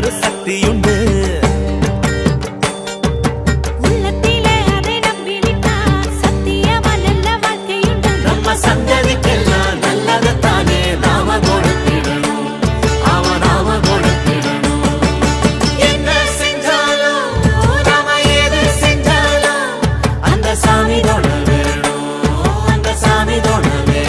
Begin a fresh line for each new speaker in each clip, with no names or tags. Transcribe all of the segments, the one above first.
ஒரு சக்தியுண்டு.
உள்ளத்திலே அதை நம்பி விட்டா சத்தியமா நல்ல வாழ்க்கையுண்டு.
நம்ம சந்ததிக்கெல்லாம் நல்லதைத்தானே நாம கொடுத்திடணும், நாம கொடுத்திடணும். என்ன செஞ்சாலும் நாம எது செஞ்சாலும் அந்த சாமி தொட வேணும், அந்த சாமி தொட வேணும்.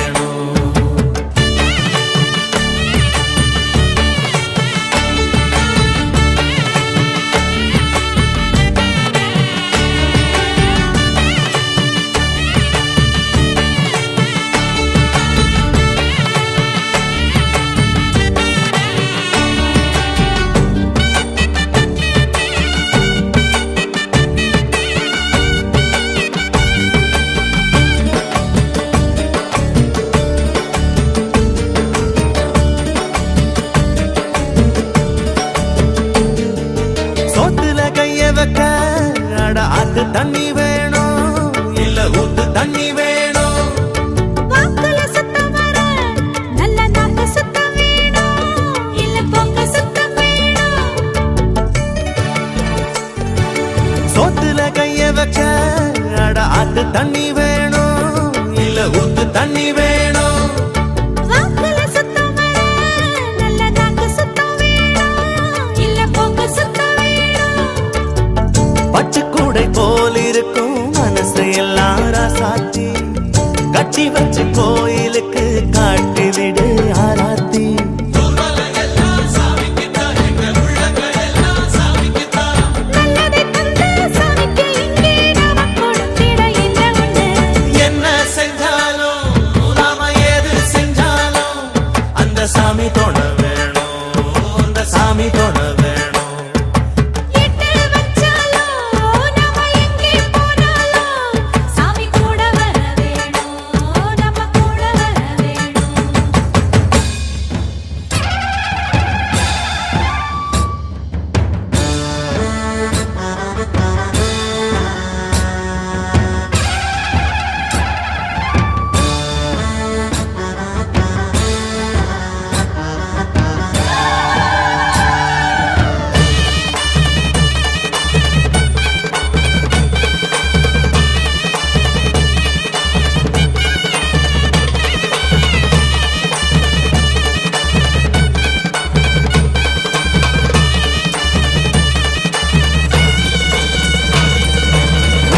ஆத்து தண்ணி வேணும் இல்ல ஊத்து தண்ணி வேணும்.
வாக்குல சுத்தம் வர நல்ல நாக்கு சுத்தம் வேணும் இல்ல பொங்க சுத்தம் வேணும்.
சோத்துல கைய வச்ச ஆத்து தண்ணி வேணும் இல்ல ஊத்து தண்ணி வேணும்.
வாக்குல சுத்தம் வர நல்ல நாக்கு சுத்தம் வேணும் இல்ல பொங்க சுத்தம் வேணும்.
பச்சைக்கூடை போல் இருக்கும் மனசை எல்லாம் ராசாத்தி கட்டி வச்சு கோயிலுக்கு காட்டி விடு ஆராத்தி.
நல்லதை தந்து சாமிக்கு இங்கே நாம கொடுத்திட என்ன உண்டு.
என்ன செஞ்சாலும் நாம எது செஞ்சாலும் அந்த சாமி தொட வேணும், அந்த சாமி தொட வேணும்.
எட்டு வச்சாலும் நாம எங்கே போனாலும் சாமி கூட வர வேணும், நம்ம கூட வர வேணும்.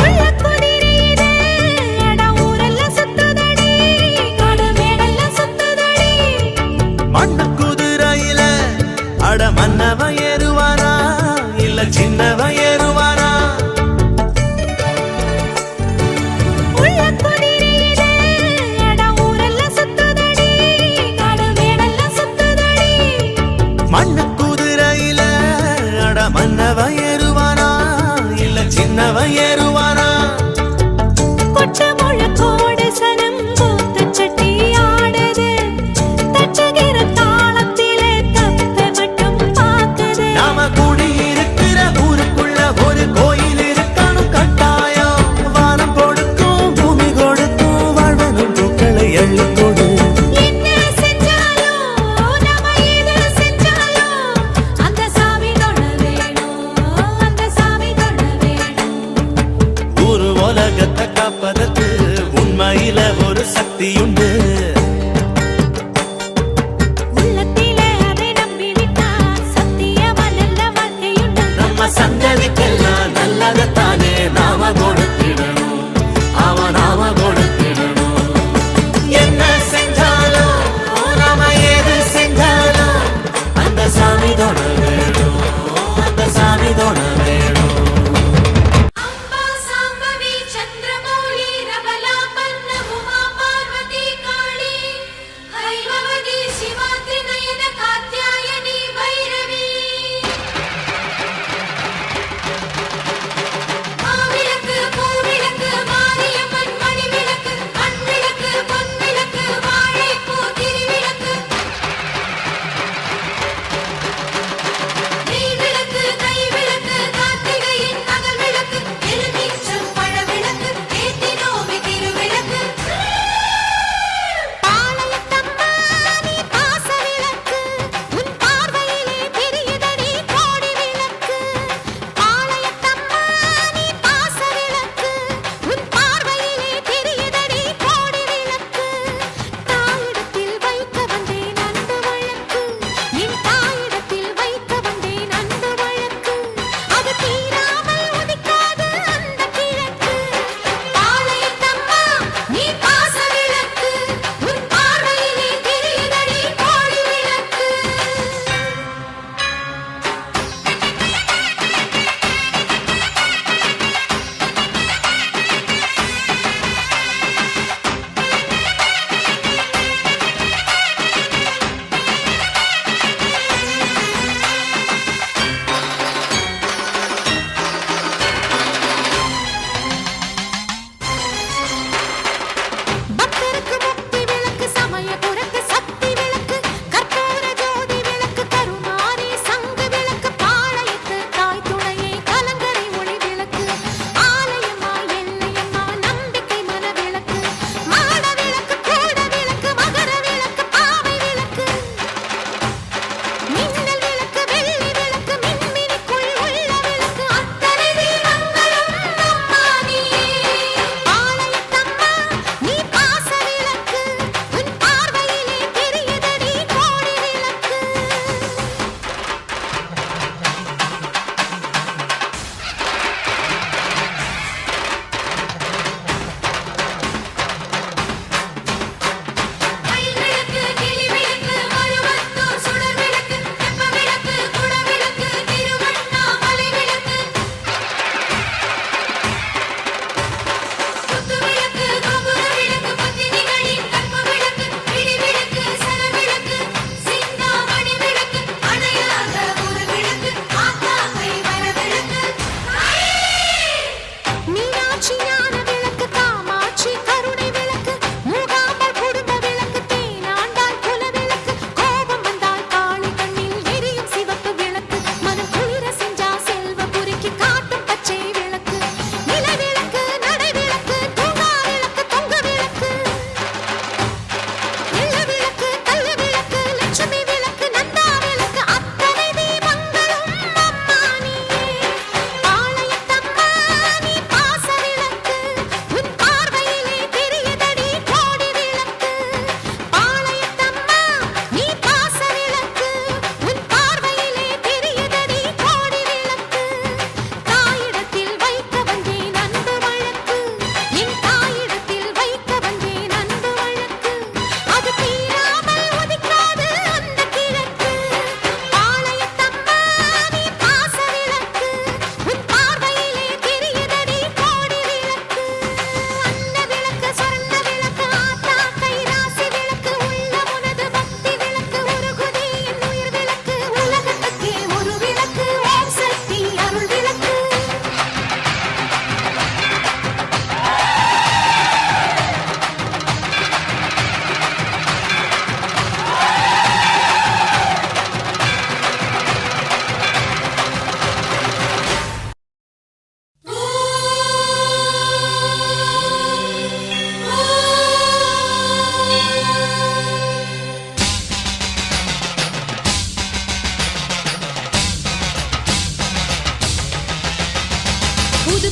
உள்ள குதிரையிலே அட ஊரெல்லாம் சுத்துதடி, காடு மேடெல்லாம் சுத்துதடி.
மண்ணு குதிரையில அட மன்னவன் ஏறுவானா இல்ல சின்னவன் ஏறுவானா.
உள்ள குதிரையிலே அட ஊரெல்லாம் சுத்துதடி, காடு மேடெல்லாம் சுத்துதடி.
மண்ணு குதிரையில அட மன்னவன் ஏறுவானா இல்ல சின்னவன் ஏறுவானா.
கொட்டு முழக்கோடு சனம் கூத்துச்சட்டி ஆடுது, தச்சுகிற தாளத்திலே தப்ப மட்டும் பார்க்குது.
நாம கூடி இருக்கிற ஊருக்குள்ள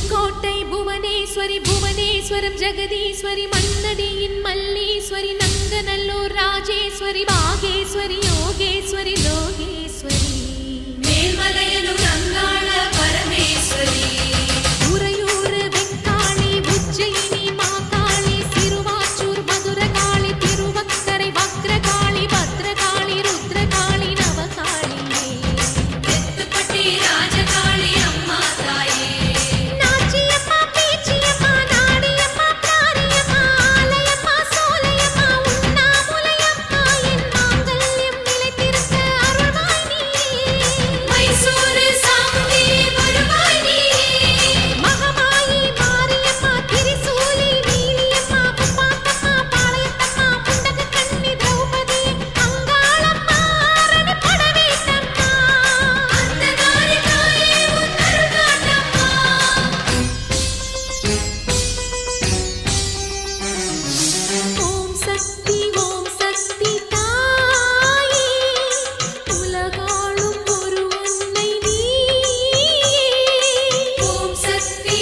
புதுக்கோட்டை புவனேஸ்வரி புவனேஸ்வரம் ஜெகதீஸ்வரி மன்னடியின் மல்லீஸ்வரி நங்கநல்லூர் ராஜேஸ்வரி பாகேஸ்வரி யோகேஸ்வரி லோகேஸ்வரி மேல்மலையனூர் அங்காள பரமேஸ்வரி உறையூர் வெக்காளி உஜ்ஜயினி மாகாளி சிறுவாச்சூர் மதுரகாளி திருவக்கரை வக்ரகாளி பத்ரகாளி ருத்ரகாளி நவகாளியே தெத்துப்பட்டி ராஜகாளி அம்மா தாயே நாச்சியம்மா பேச்சியம்மா நாடியம்மா பிராரியம்மா ஆலயம்மா சோலையம்மா உண்ணாமுலையம்மா என் மாங்கல்யம் நிலைத்திருக்க அருள்வாய் நீயே மைசூரு சாமுண்டி வருவாய் நீயே மகமாயி மாரியம்மா திரிசூலி நீலியம்மா புப்பாத்தம்மா பாளையத்தம்மா புண்டக கண்ணி திரௌபதி அங்காளம்மா அரணி படவேட்டம்மா அந்தகாரி தாயே உன் அருள்காட்டம்மா ஓம் சக்தி தாயே உலகாளும் ஒரு அன்னை நீயே ஓம் சக்தி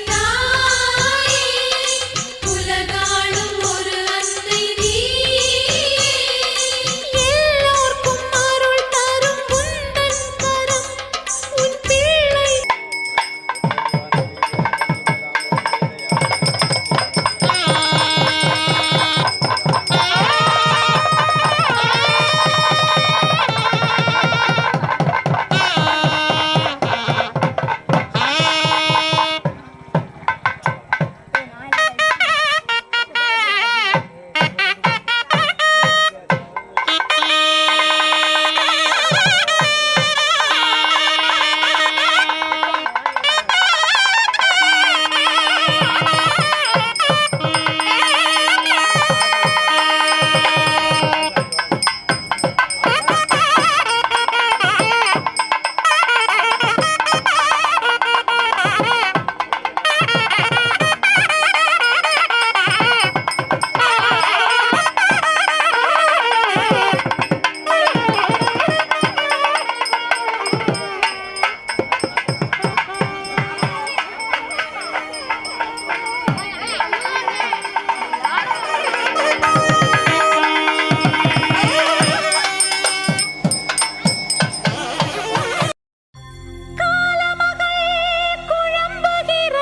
தாயே உலகாளும் ஒரு அன்னை நீயே எல்லோர்க்கும் அருள் தரும் உந்தன் கரம் உன் பிள்ளை குழம்புகிற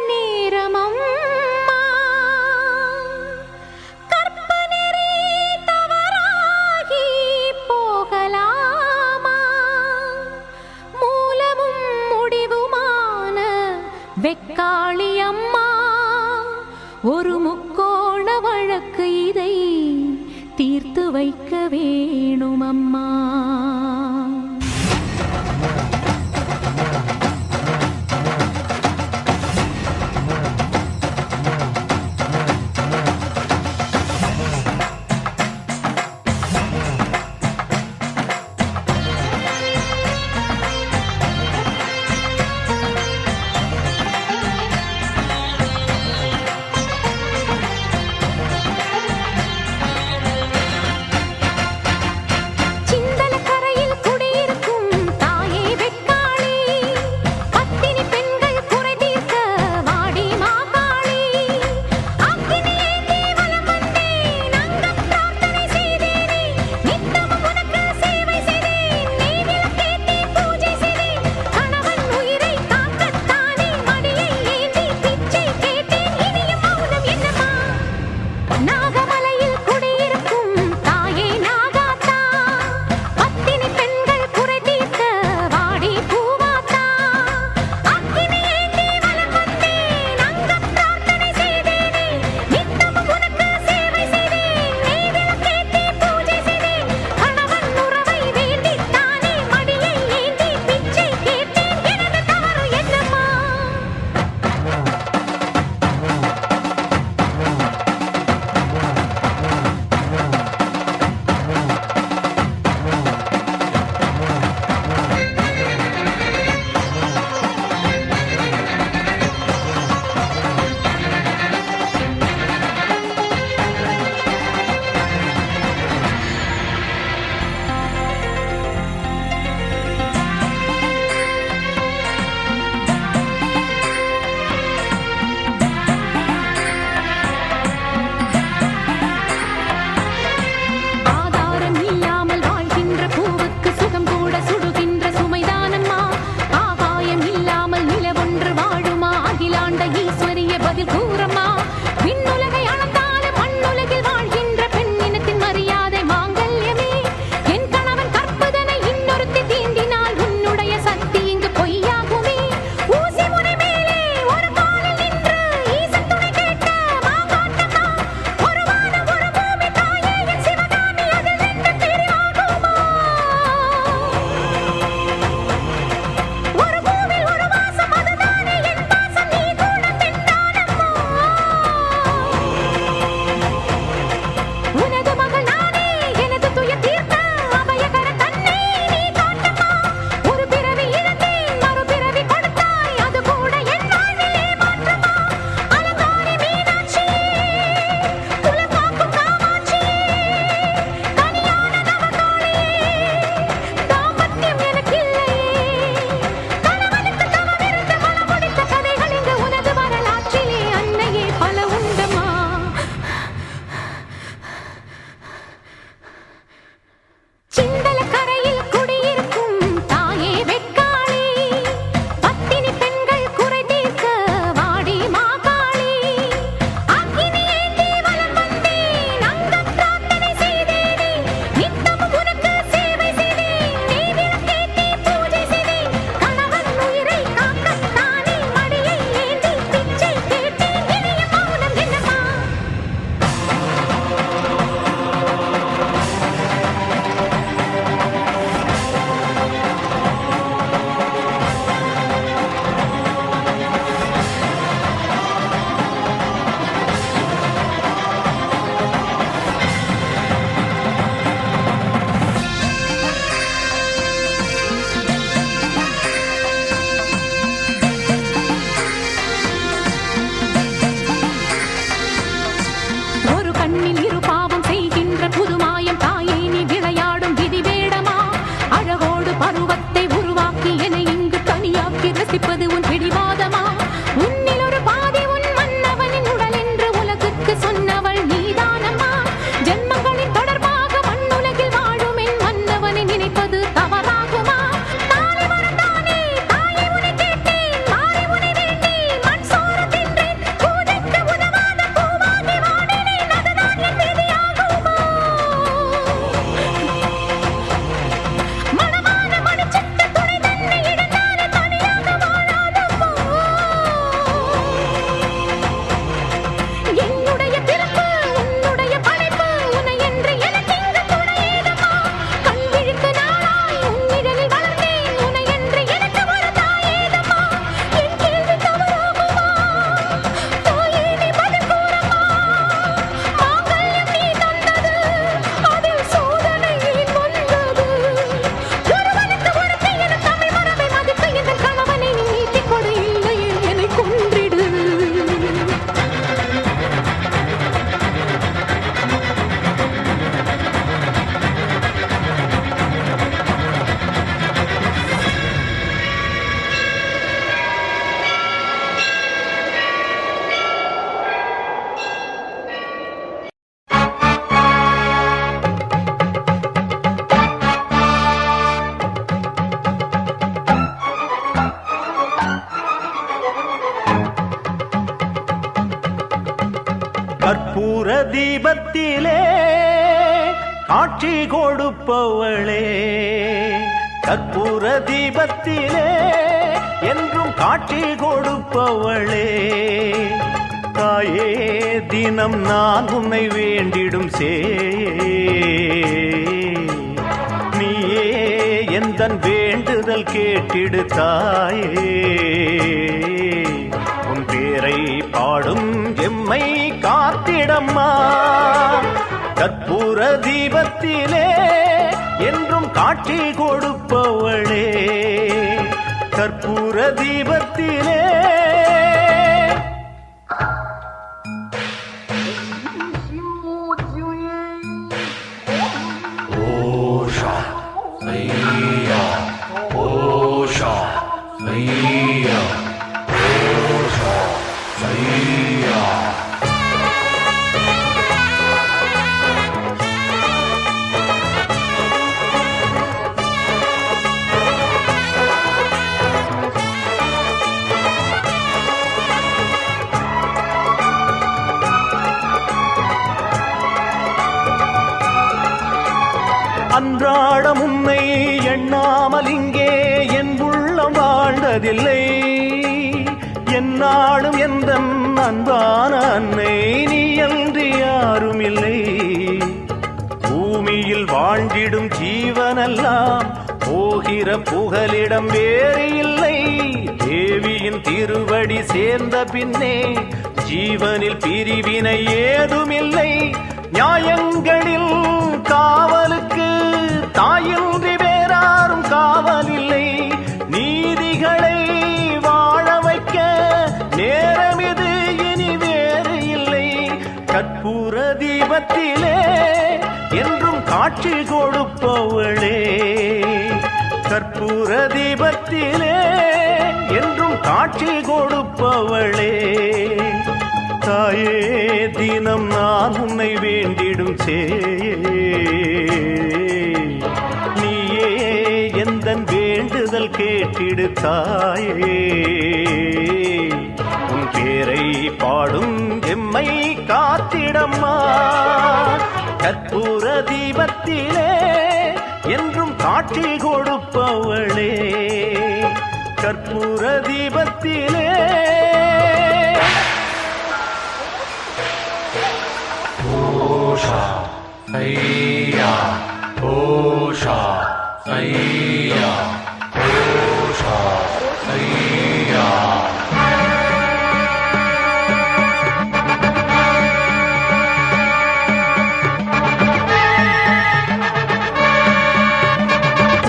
நேரமம்மா கற்பனரே தவறாகி போகலாமா மூலமும் முடிவுமான வெக்காளி அம்மா ஒரு முக்கோண வழக்கு இதை தீர்த்து வைக்க வேணுமம்மா சிந்தல
தீபத்திலே காட்சி கொடுப்பவளே, கற்பூர தீபத்திலே என்றும் காட்சி கொடுப்பவளே, தாயே தினம் நான் உன்னை வேண்டிடும் நீயே எந்தன் வேண்டுதல் கேட்டிடு தாயே, உன் பேரை பாடும் எம்மை காத்திடம்மா, கற்பூர தீபத்திலே என்றும் காட்சி கொடுப்பவளே, கற்பூர தீபத்திலே.
ஓஷா ஐயா ஓஷா ஐயா ஓஷா ஐயா.
அன்றாடம் உன்னை எண்ணாமல் இங்கே என் உள்ளம் வாழ்ந்ததில்லை, என்னாலும் எந்த அன்பான அன்னை நீ அன்றி யாரும் இல்லை, பூமியில் வாழ்ந்திடும் ஜீவனெல்லாம் போகிற புகலிடம் வேறு இல்லை, தேவியின் திருவடி சேர்ந்த பின்னே ஜீவனில் பிரிவினை ஏதுமில்லை, நியாயங்களில் காவலுக்கு தாயின்றி வேறாரும் காவலில்லை, நீதிகளை வாழ வைக்க நேரம் இது இனி வேறு இல்லை, கற்பூர தீபத்திலே என்றும் காட்சி கொடுப்பவளே, கற்பூர தீபத்திலே என்றும் காட்சி கொடுப்பவளே, தாயே தினம் நான் உன்னை வேண்டிடும் நீயே எந்தன் வேண்டுதல் கேட்டிடு தாயே, உன் பேரை பாடும் எம்மை காத்திடம்மா, கற்பூர தீபத்திலே என்றும் காட்சி கொடுப்பவளே, கற்பூர தீபத்திலே.
ஓஷா ஐயா ஓஷா ஐயா ஓஷா ஐயா.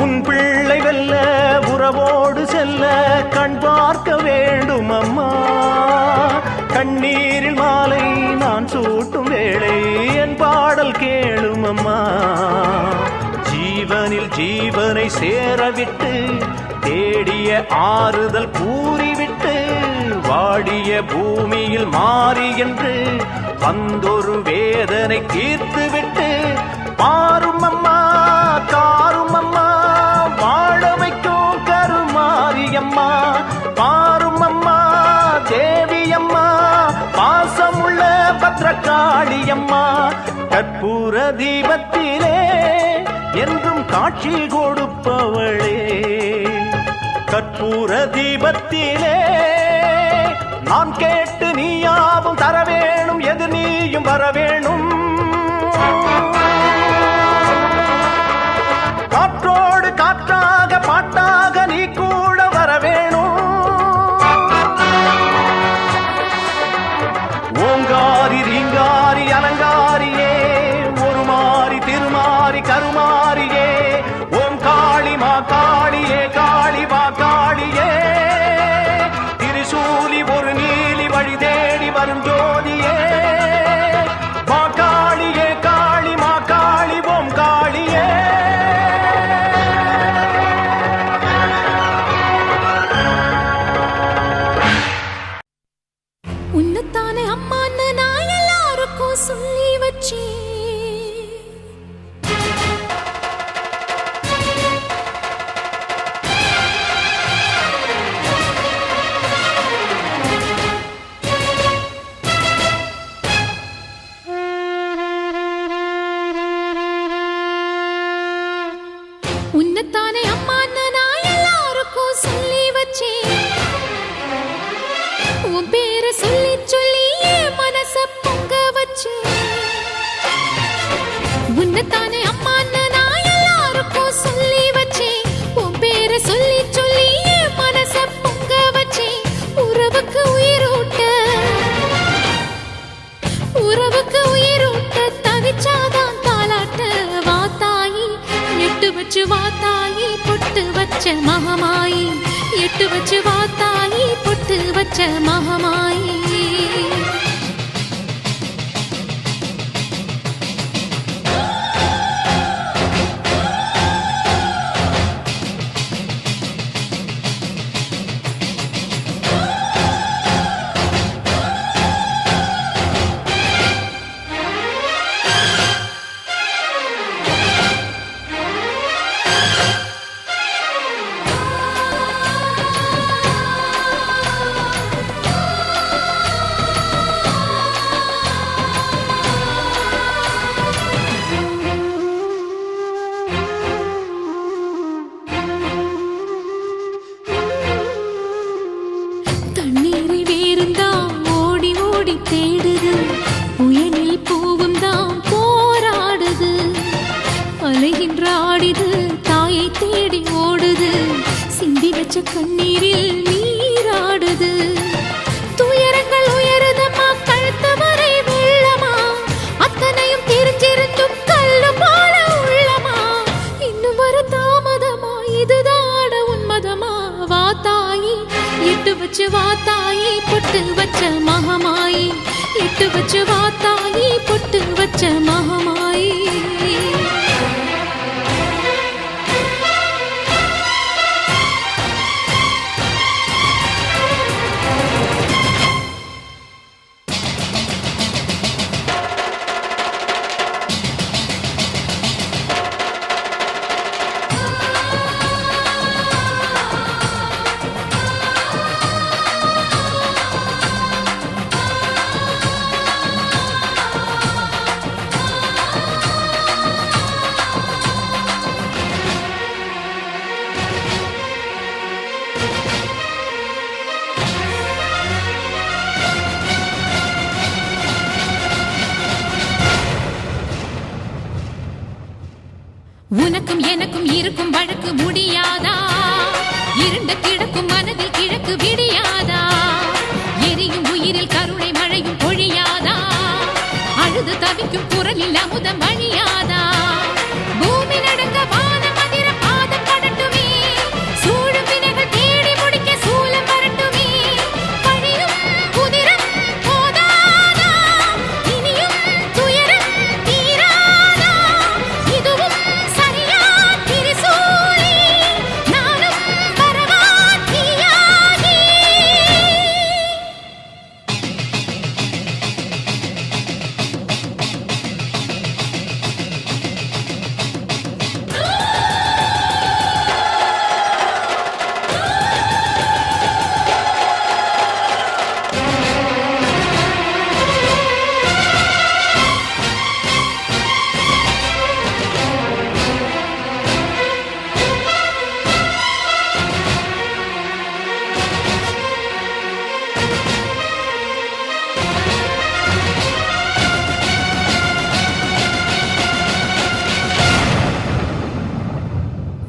உன் பிள்ளை வெல்ல உறவோடு செல்ல கண் பார்க்க வேண்டும் அம்மா, கண்ணீரில் மாலை நான் சூட்டும் வேளை என் பாடல் கேளும் அம்மா, ஜீவனில் ஜீவனை சேரவிட்டு தேடிய ஆறுதல் கூறிவிட்டு வாடிய பூமியில் மாறி என்று வந்தொரு வேதனை தீர்த்துவிட்டு பாரும் அம்மா காரும் அம்மா வாழ வைக்கும் கருமாரியம்மா, பாரும் அம்மா தேவியம்மா பாசமுள்ள பத்ரகாளியம்மா, கற்பூர தீபத்திலே என்றும் காட்சி கொடுப்பவளே, கற்பூர தீபத்திலே நான் கேட்டு நீயாவும் தர வேணும், எது நீயும் வர வேணும், காற்றோடு காற்றாக பாட்டாக நீ கூட வர வேணும், ஓங்காரி ரீங்காரி அலங்காரியே ஒரு மாறி திருமாறி கருமாரியே, ஓம் காளி மா காளியே காளி மா காளியே, திரிசூலி ஒரு நீலி வழி தேடி வரும் ஜோதியே, மா காளியே காளி மா காளி ஓம் காளியே.
உன்னத்தானே அம்மான்னு நான் எல்லாருக்கும் சொல்லி வச்சேன், வச்சே உன்னத்தானே அம்மான்னு நான் எல்லாருக்கும் சொல்லி வச்சேன் உன் பேரை சொல்லி சொல்லி என் மனச பொங்க வச்சேன் உறவுக்கு உயிரூட்ட தவிச்சாதான் தாலாட்ட வாத்தாயி எட்டு வச்சு வாத்தாயி பொட்டு வச்ச மகமாயி எட்டு வச்சு வாத்தாயி பொட்டு வச்ச மகமாயி தண்ணீரை வேறுந்தான் ஓடி ஓடி தேடுது புயலில் பூவும் தான் போராடுது அலைகின்ற ஆடிது தாயை தேடி ஓடுது சிந்தி வச்ச கண்ணீரில் நீராடுது துயரங்கள் உயருதம்மா கழுத்து வரை வெள்ளமா அத்தனையும் தெரிஞ்சிருந்தும் கல்லு போல உள்ளமா இன்னும் வர தாமதமா இதுதான உன்மதமா வாத்தாயி எட்டு வச்சு வாத்தாயி பொட்டு வச்ச மகமாயி எட்டு வச்சு வாத்தாயி பொட்டு வச்ச மகமாயி உனக்கும் எனக்கும் இருக்கும் வழக்கு முடியாதா இருண்ட கிடக்கும் மனதில் கிழக்கு விடியாதா எரியும் உயிரில் கருணை மழையும் பொழியாதா அழுது தவிக்கும் குரலில் அமுதம் வழியாதா பூமி நடுங்க வானம் அதிர பாதம் படட்டுமே சூழும் வினைகள் தேடி முடிக்க சூலம் வரட்டுமே பழியும் புதிரும் போதாதா இனியும் துயரம் தீராதா இதுவும் சரியா திரிசூலி நானும் வரவா தீயாகி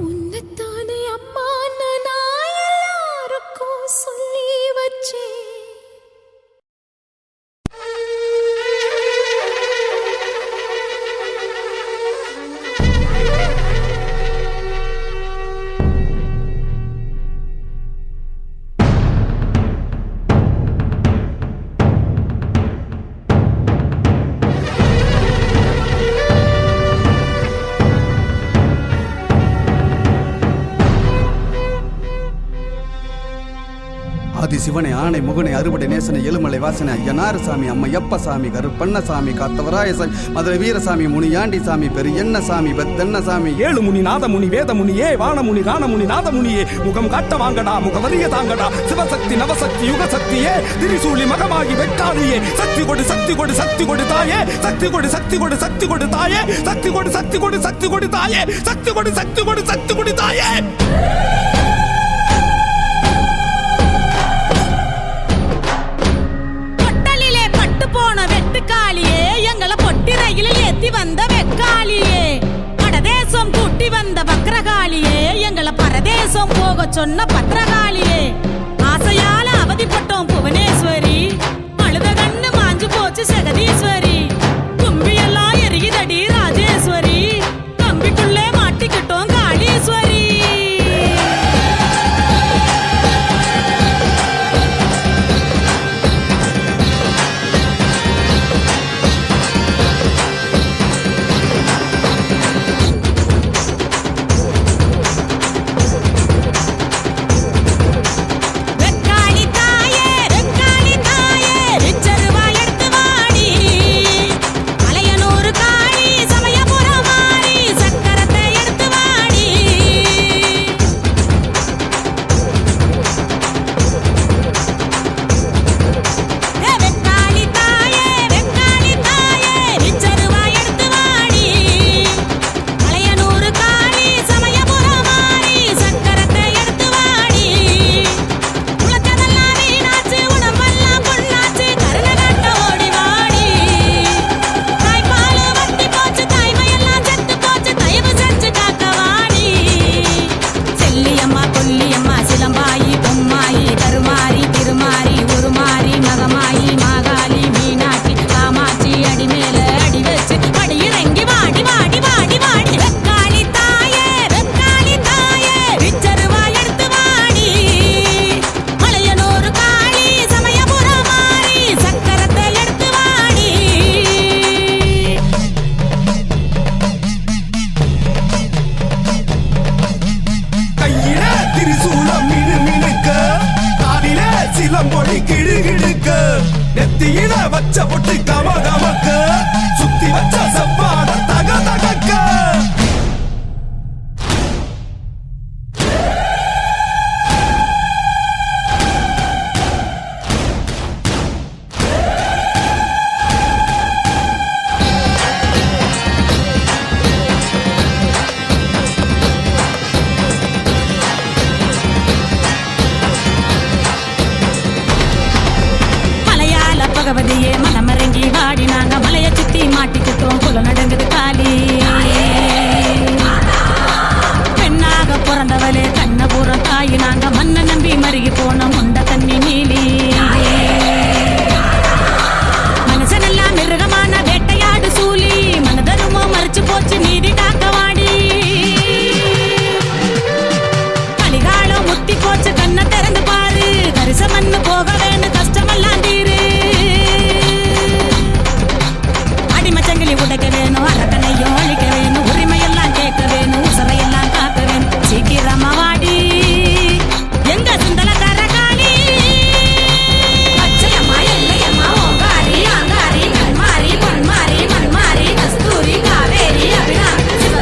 உன்னத்தானே அம்மான்னு நான் எல்லாருக்கும் சொல்லி வச்சேன்
ஆதி சிவனை ஆணை முகனை அறுபடை நேசனை எழுமலை வாசனை ஐயனாறு சாமி அம்மையப்ப சாமி கருப்பண்ணசாமி காத்தவராய சாமி மதுரை வீரசாமி முனியாண்டி சாமி பெரியண்ண சாமி பெத்தண்ண சாமி
ஏழு முனி நாதமுனி வேதமுனியே வானமுனி கானமுனி நாதமுனியே முகம் காட்ட வாங்கடா முகவரிய தாங்கடா சிவசக்தி நவசக்தி யுகசக்தியே திரிசூலி மகமாகி வெட்டாதியே சக்தி கொடு சக்தி கொடு சக்தி கொடு தாயே சக்தி கொடு சக்தி கொடு சக்தி கொடு தாயே சக்தி கொடு சக்தி கொடு சக்தி கொடு தாயே சக்தி கொடு சக்தி கொடு சக்தி கொடு தாயே
பொட்டலிலே பட்டு போன வெட்டுக்காளியே ஏத்தி வந்த வெக்காளியே, வடதேசம் கூட்டி வந்த பக்ரகாளியே, எங்களை பரதேசம் போக சொன்ன பத்ரகாளியே, ஆசையால அவதிப்பட்டோம் புவனேஸ்வரி, அழுத கண்ணு மாஞ்சு போச்சு ஜெகதீஸ்வரி, கும்பியெல்லாம் எரியுதடி ராஜேஸ்வரி, கம்பிக்குள்ளே மாட்டிக்கிட்டோம் காளீஸ்வரி. வெக்காளி தாயே, வெக்காளி தாயே, விச்சருவா எடுத்து வாடி, மலையனூர் காளி, சமயபுரம் மாறி, சக்கரத்தை எடுத்து வாடி. வெக்காளி தாயே, வெக்காளி தாயே, விச்சருவா எடுத்து வாடி, மலையனூர் காளி, சமயபுரம் மாறி, சக்கரத்தை எடுத்து வாடி. உலகதெல்லாம் வீணாச்சு, உடம்பெல்லாம் பொண்ணாச்சு, கருணை காட்ட ஓடி வாடி. தாய்ப்பாலு வத்தி போச்சு, தாய்மையெல்லாம் செத்து போச்சு, தயவு செஞ்சு காக்க வாடி. செல்லியம்மா, கொல்லியம்மா, சிலம்பாயி, பொம்மாயி, கருமாரி, திருமாரி, உருமாரி, மகமாயி, மாகாளி, மீனாட்சி, காமாட்சி, அடி மேல அடி வச்சு அடி இறங்கி வாடி வாடி வாடி வாடி. வெக்காளி தாயே, வெக்காளி தாயே, விச்சருவா எடுத்து வாடி, மலையனூர் காளி, சமயபுரம் மாறி, சக்கரத்தை எடுத்து வாடி.
கையில திரிசூலம் மினுமினுக்க, காதில சிலம்பொலி கிடுகிடுக்க, நெத்தியில வச்ச பொட்டு கமகமக்க, சுத்தி வச்ச செவ்வாட தக தகக்க.
மலையாள பகவதியே, மனமிறங்கி வாடி, நாங்க மலைய சுத்தி மாட்டிக்கிட்டோம், குல நடங்குது காலி. பெண்ணாக பிறந்தவளே, கண்ணபுரம் தாயி, நாங்க மண்ண நம்பி மருகி போன முண்ட தண்ணி நீலி. மனுஷனெல்லாம் மிருகமான வேட்டையாடு சூலி, மனதருமோ மறிச்சு போச்சு, நீதி காக்க வாடி. கலிகாலம் முத்தி போச்சு, கண்ணை திறந்து பாரு, கரிசமண்ணு போக வேணும், கஷ்டமெல்லாம் தீரு. அடிமச்சங்கிலி உடைக்க வேணும், அரக்கனையும் அழிக்க வேணும், உரிமையெல்லாம் கேட்க வேணும், உசரையெல்லாம் காக்க வேணும், சீக்கிரமா வாடி எங்க சுந்தலக்கார காளி. பச்சையம்மா, எல்லையம்மா, ஓங்காரி, ஆங்காரி, கண்மாரி, பொன்மாரி, மண்மாரி, கஸ்தூரி, காவேரி, அபிராமி, சிவ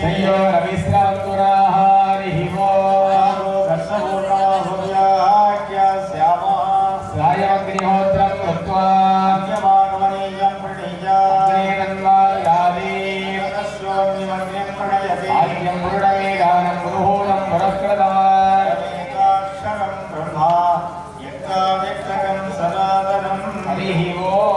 சையோ ரவிஸ்ராந்துராஹாரிஹி சாயமக்னிஹோத்ரம் கிருத்வா ஆத்யம் புருடமேதானம் புருஹூலம் புரஸ்கிருதவான் ஹரிஹி ஓம்.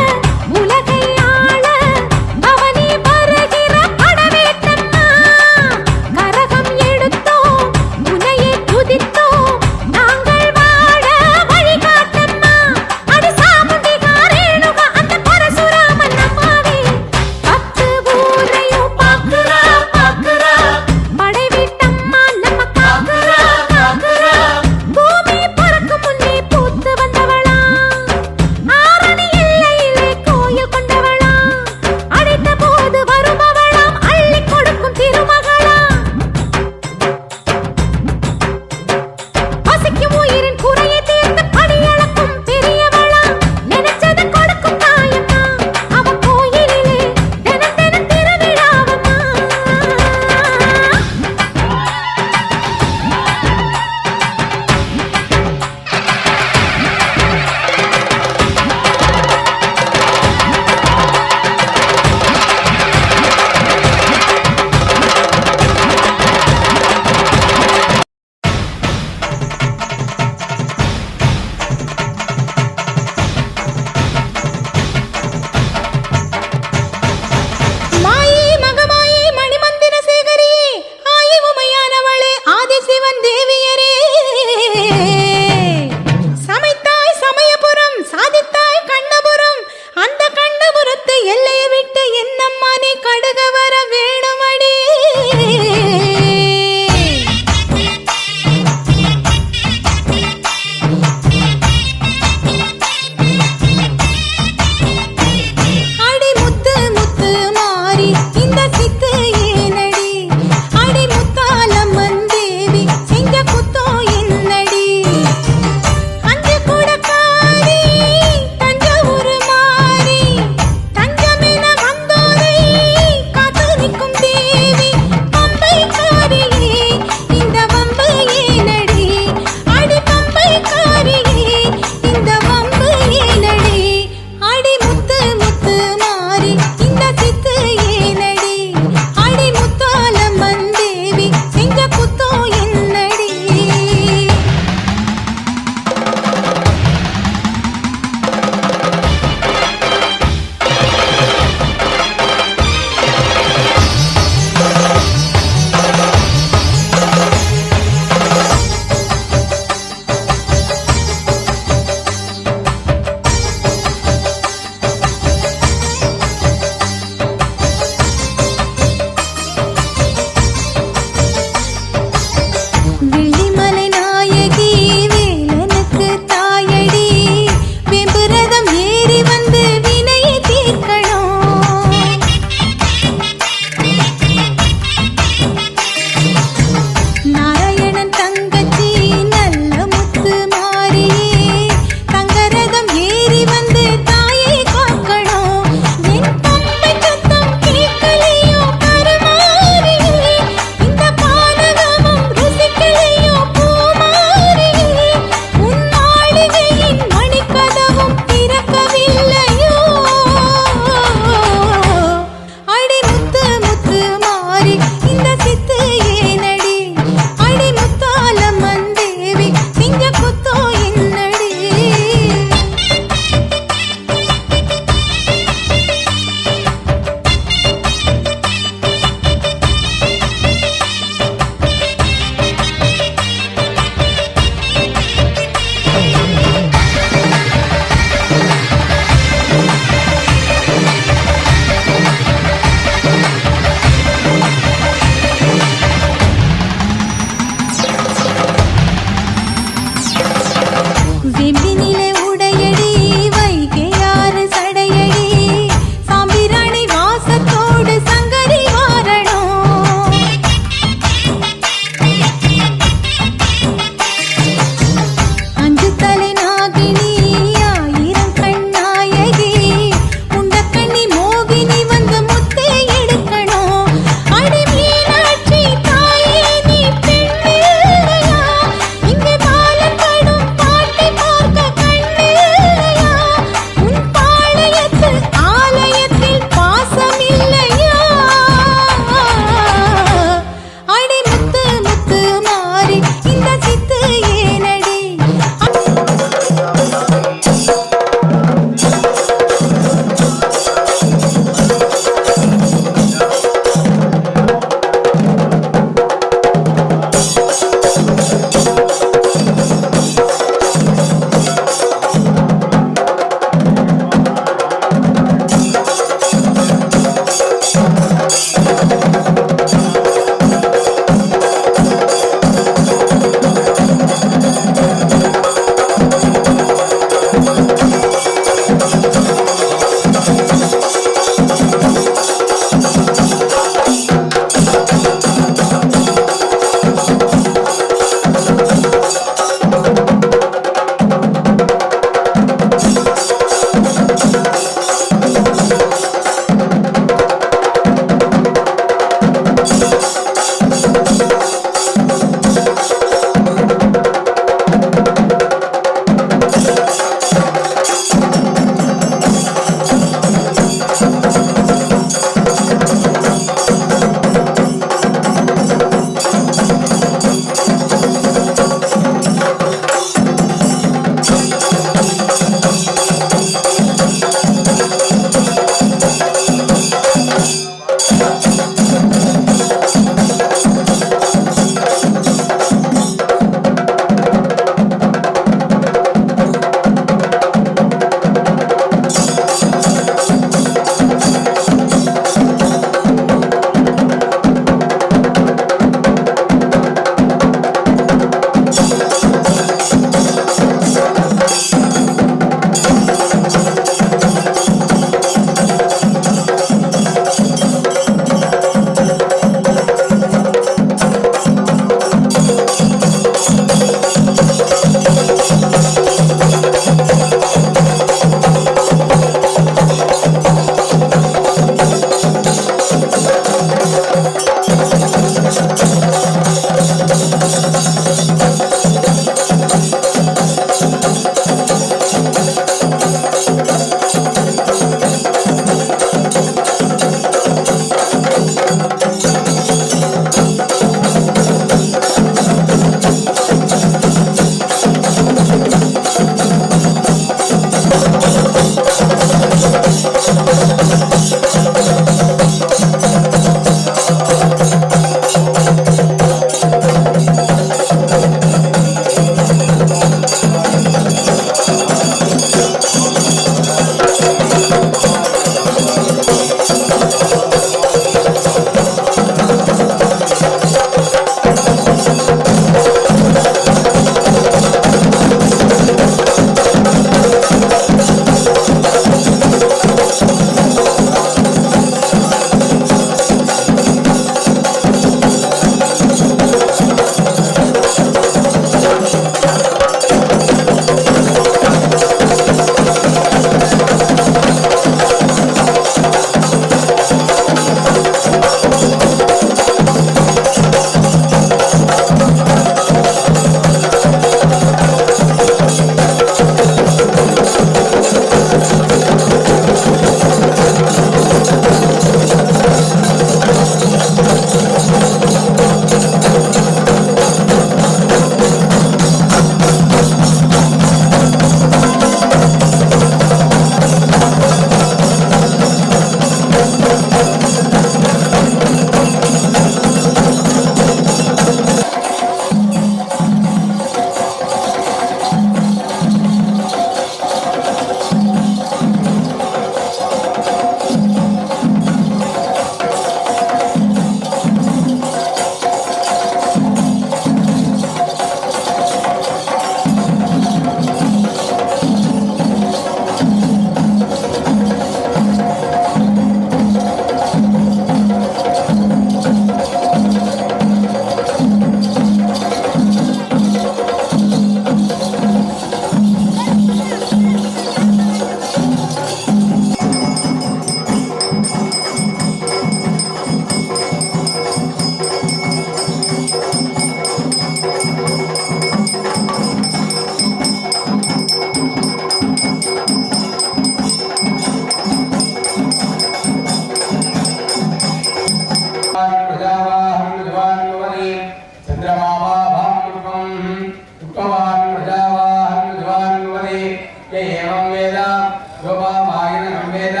శోభామాయన సంవేద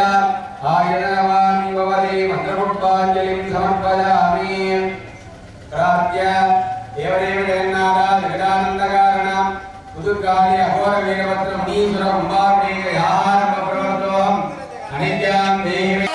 ఆయన నమామి భవదే మంత్రపుష్పాంజలిం సమర్పయామి ప్రార్థ్య దేవదేవ జగన్నాథ జగదానందకారణ పుదుర్గాలి అఘోర వీరభద్ర మునీశ్వర కుంభార్ణేయ యాహారమ ప్రవర్తోహం అనిత్యాం దేహి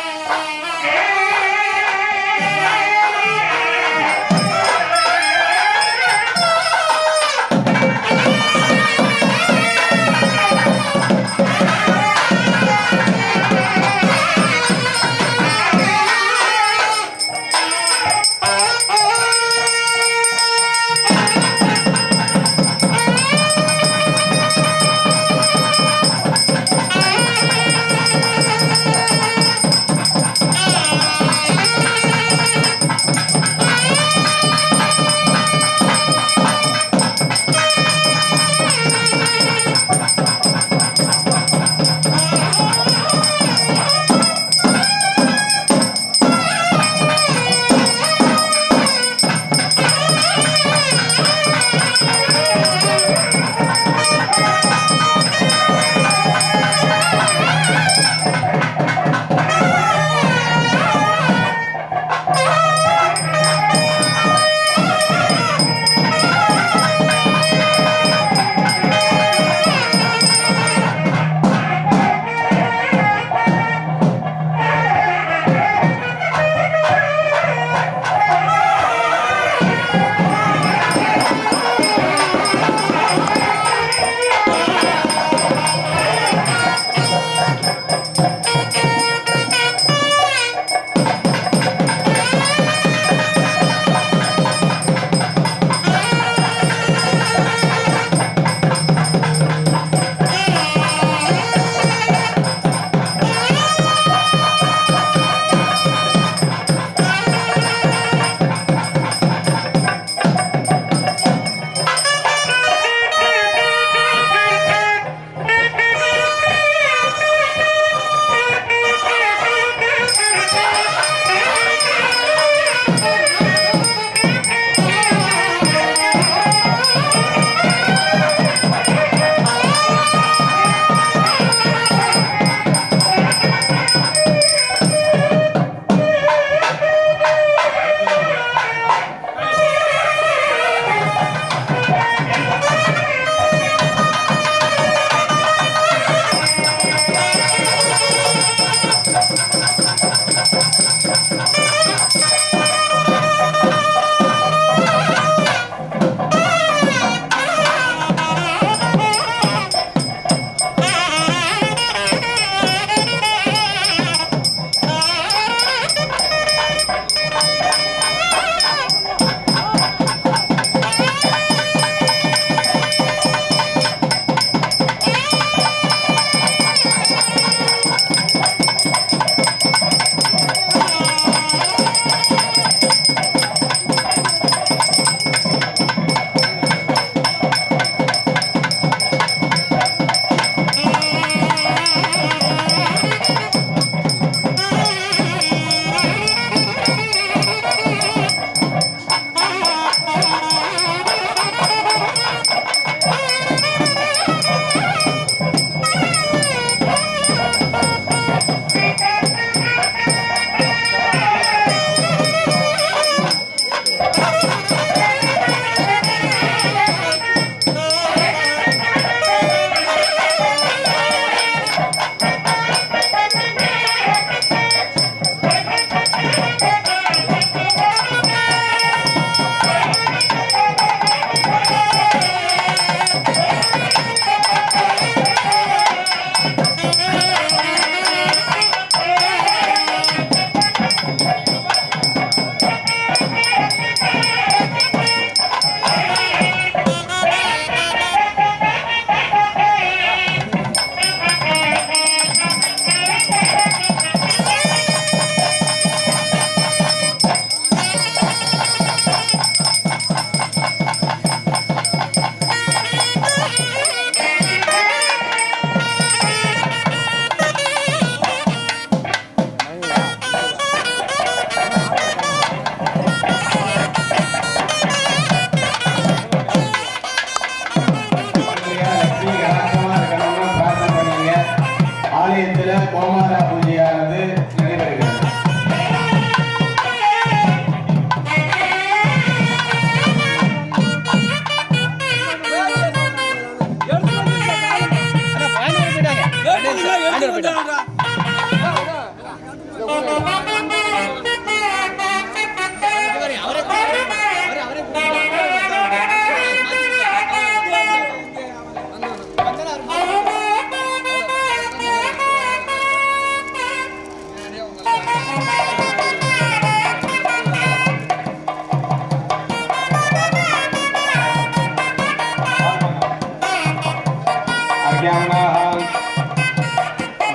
ஆலயத்தில் கோமாதா பூஜையானது நடைபெறுகிறது.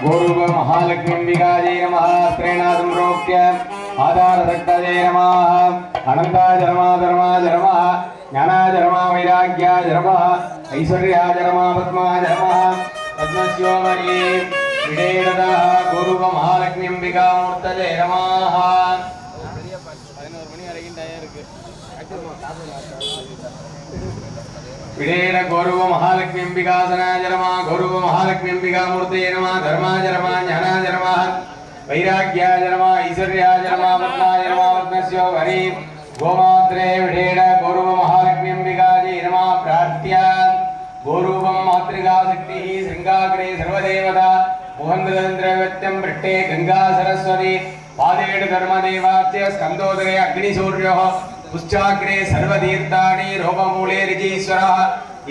गोरुव महालक्ष्मीम्बिकायै नमः प्रेणादं प्रोक्त्य आधारशक्तये नमः अनन्ताय नमः ज्ञानाय नमः वैराग्याय नमः ऐश्वर्याय नमः पद्माय नमः पद्मस्योमये विडेरदः गोरुव महालक्ष्मीम्बिकामूर्तये नमः. विडेर गौरव महालक्ष्मीम्बिकासनाय नमः गौरव महालक्ष्मीम्बिकामूर्तये नमः धर्माय नमः ज्ञानाय नमः वैराग्याय नमः ऐश्वर्याय नमः पद्माय नमः पद्मस्यो हरि गोमात्रे विडेर गौरव महालक्ष्मीम्बिकायै नमः प्रार्थ्य गौरवं मातृका शक्तिः शृङ्गाग्रे सर्वदेवता मोहनद्रव्यत्यं पृष्ठे गंगा सरस्वती पादेड धर्मदेवाच्य स्कन्दोदरे अग्निसूर्यः पुश्चाग्रे सर्वतीर्थानि रोममूले ऋजीश्वरः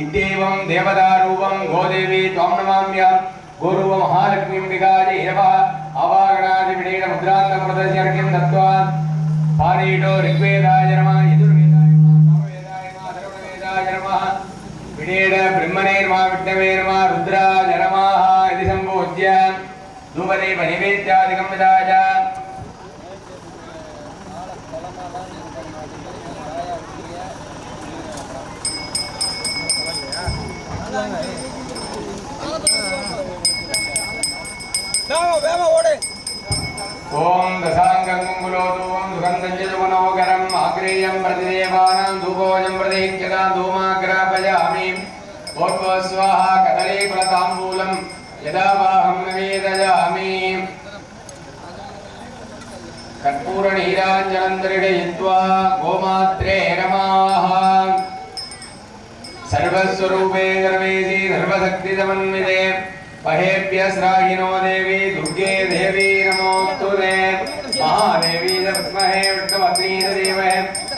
इत्येवं देवतारूपं गोदेवी त्वां नमाम्यहं गोरुव महालक्ष्मीम्बिकायै नमः आवाहनादिविडेन मुद्रान्तं प्रदर्शयर्घ्यं दत्त्वा पानीटो ऋग्वेदाय नमः यजुर्वेदाय नमः सामवेदाय नमः अथर्ववेदाय नमः विडेन ब्रह्मणे नमः विष्णवे नमः रुद्राय नमः इति सम्पूज्य धूपदीप नैवेद्यादिकं विधाय ओम दशांगंगुलोदूम सुगंधंजलमनोगरम आग्रेयं प्रतिदेवानां धूपोजं प्रतीक्षता धूमाग्रापयामि भोर्भुवस्वाहा कदलीफलताम्बूलं यदावाहं निवेदयामि कर्पूरनीराञ्जनं दर्शयित्वा गोमात्रे नमः सर्वस्वरूपे सर्वेशी सर्वशक्तिसमन्विते पहेभ्य श्राहिनो देवी दुर्गे देवी नमोस्तुते महादेवी च विद्महे विष्णुपत्नीमहे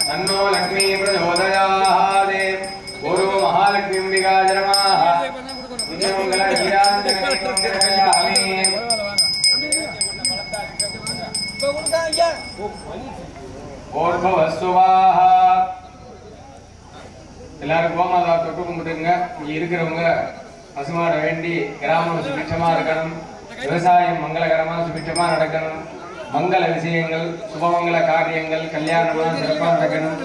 तन्नो लक्ष्मी प्रचोदयात् गुरु महालक्ष्मीम्बिकाय नमः எல்லாரும் கோமாதா தொட்டு கும்பிட்டுங்க. இங்க இருக்கிறவங்க பசுமாட வேண்டி கிராமம் சுபிட்சமா இருக்கணும், விவசாயம் மங்களகரமா சுபிட்சமா நடக்கணும், மங்கள விஷயங்கள் சுபமங்கல காரியங்கள் கல்யாணமா சிறப்பா நடக்கணும்.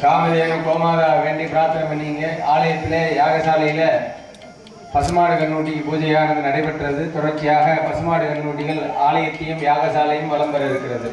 காமதேவன் கோமாதா வேண்டி பிரார்த்தனை பண்ணீங்க. ஆலயத்திலே யாகசாலையில பசுமாடு கண்ணூட்டிக்கு பூஜையானது நடைபெற்றது. தொடர்ச்சியாக பசுமாடு கண்ணூட்டிகள் ஆலயத்தையும் யாகசாலையும் வலம் பெற இருக்கிறது.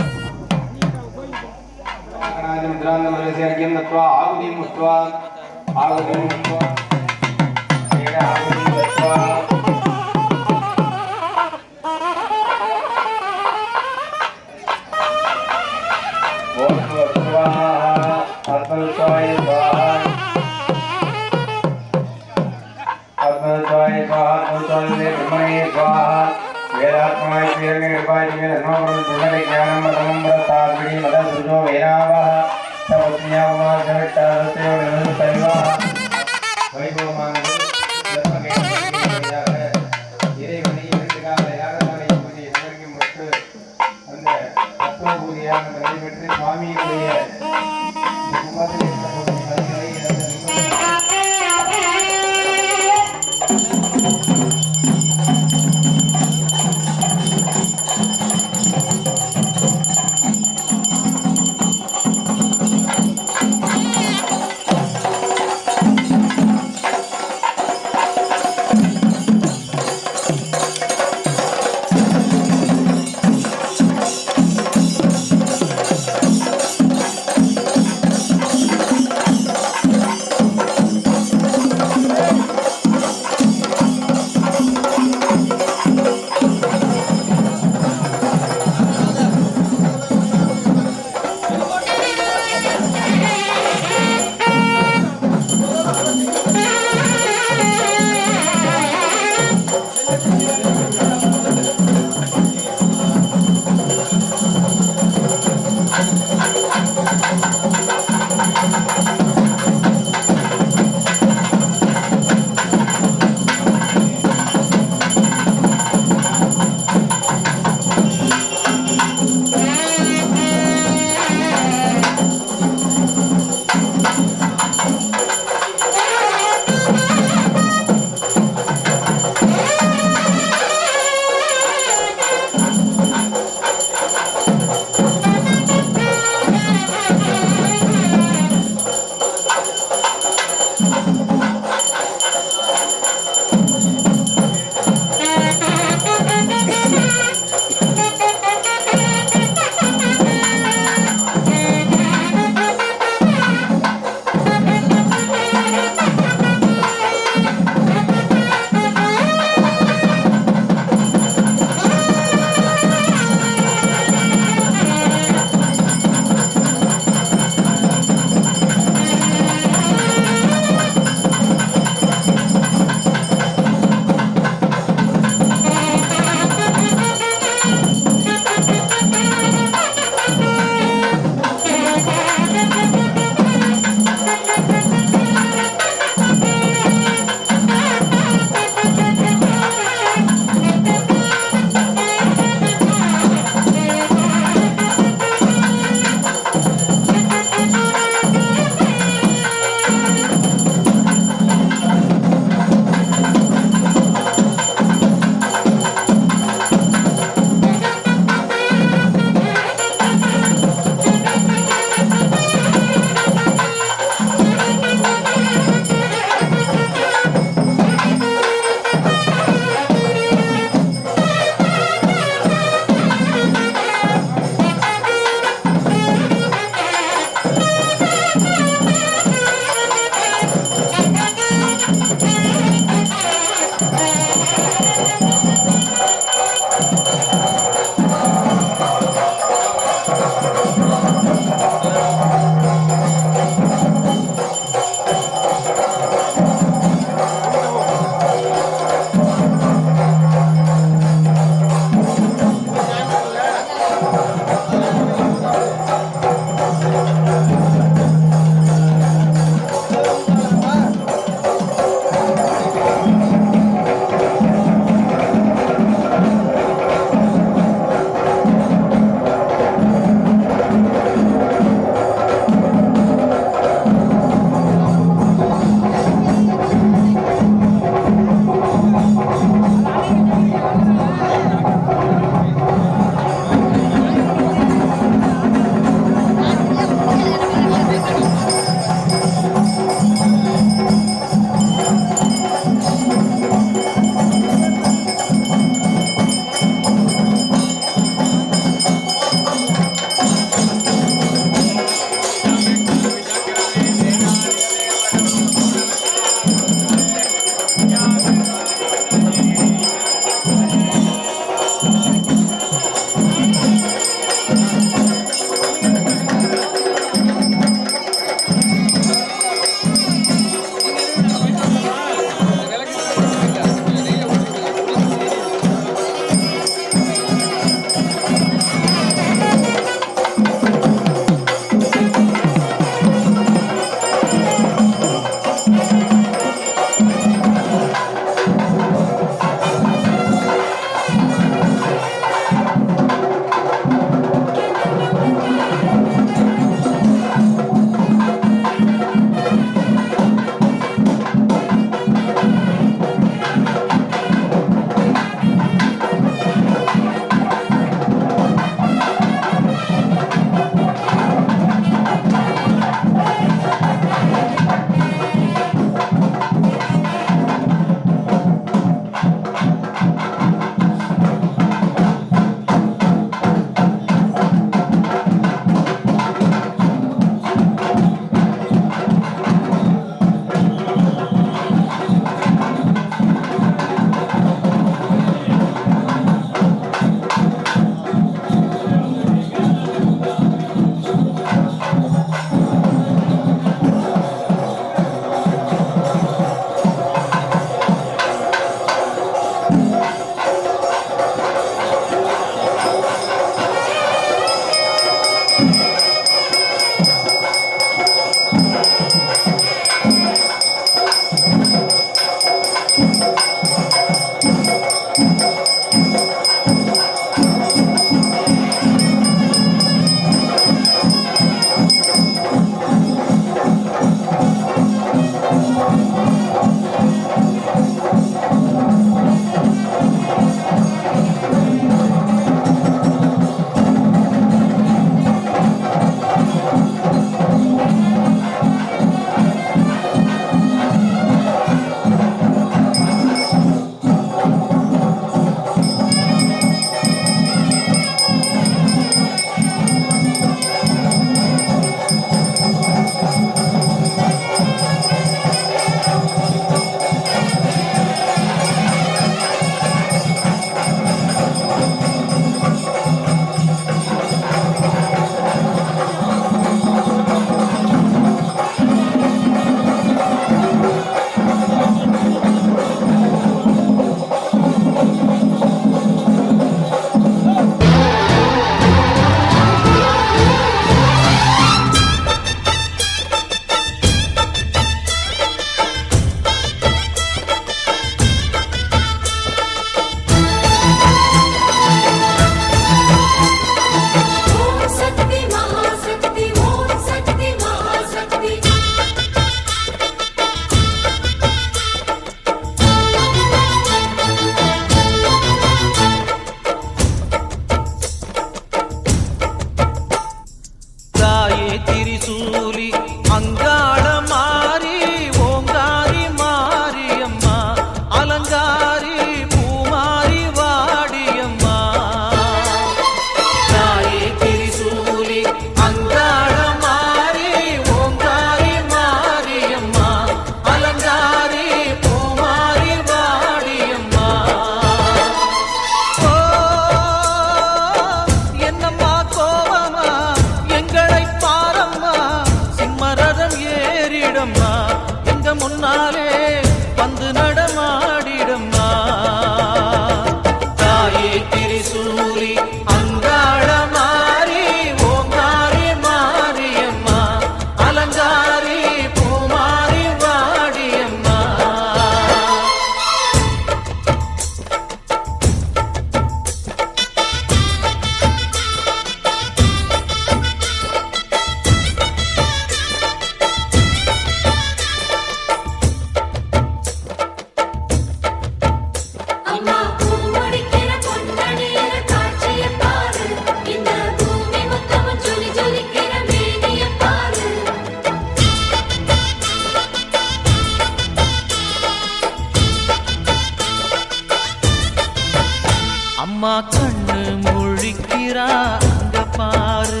அம்மா கண்ணு முழிக்கிறா அங்க பாரு,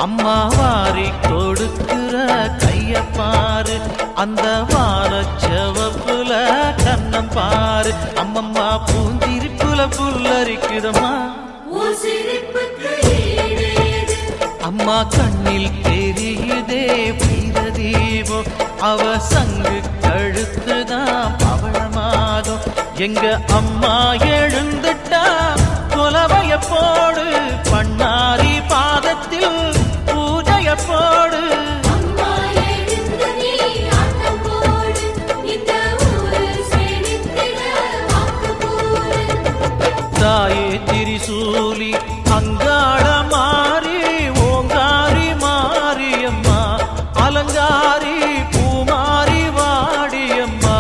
அம்மா வாரி கொடுக்கிற கைய பாரு, அந்த வானச்சவப்புல கண்ணம் பாரு, அம்மம்மா பூந்திரிப்புல புல்லரிக்குதம்மா, அம்மா கண்ணில் தெரியுதே வீரதீபம், அவ சங்கு கழுத்துதான் பவளமாகும், எங்க அம்மா எழுந்துட்டா கொலவைய போடு, பண்ணாரி பாதத்தில் பூஜைய போடு, தாயே திரிசூலி அங்காள மாறி ஓங்காரி மாரியம்மா, அலங்காரி பூமாரி வாடியம்மா.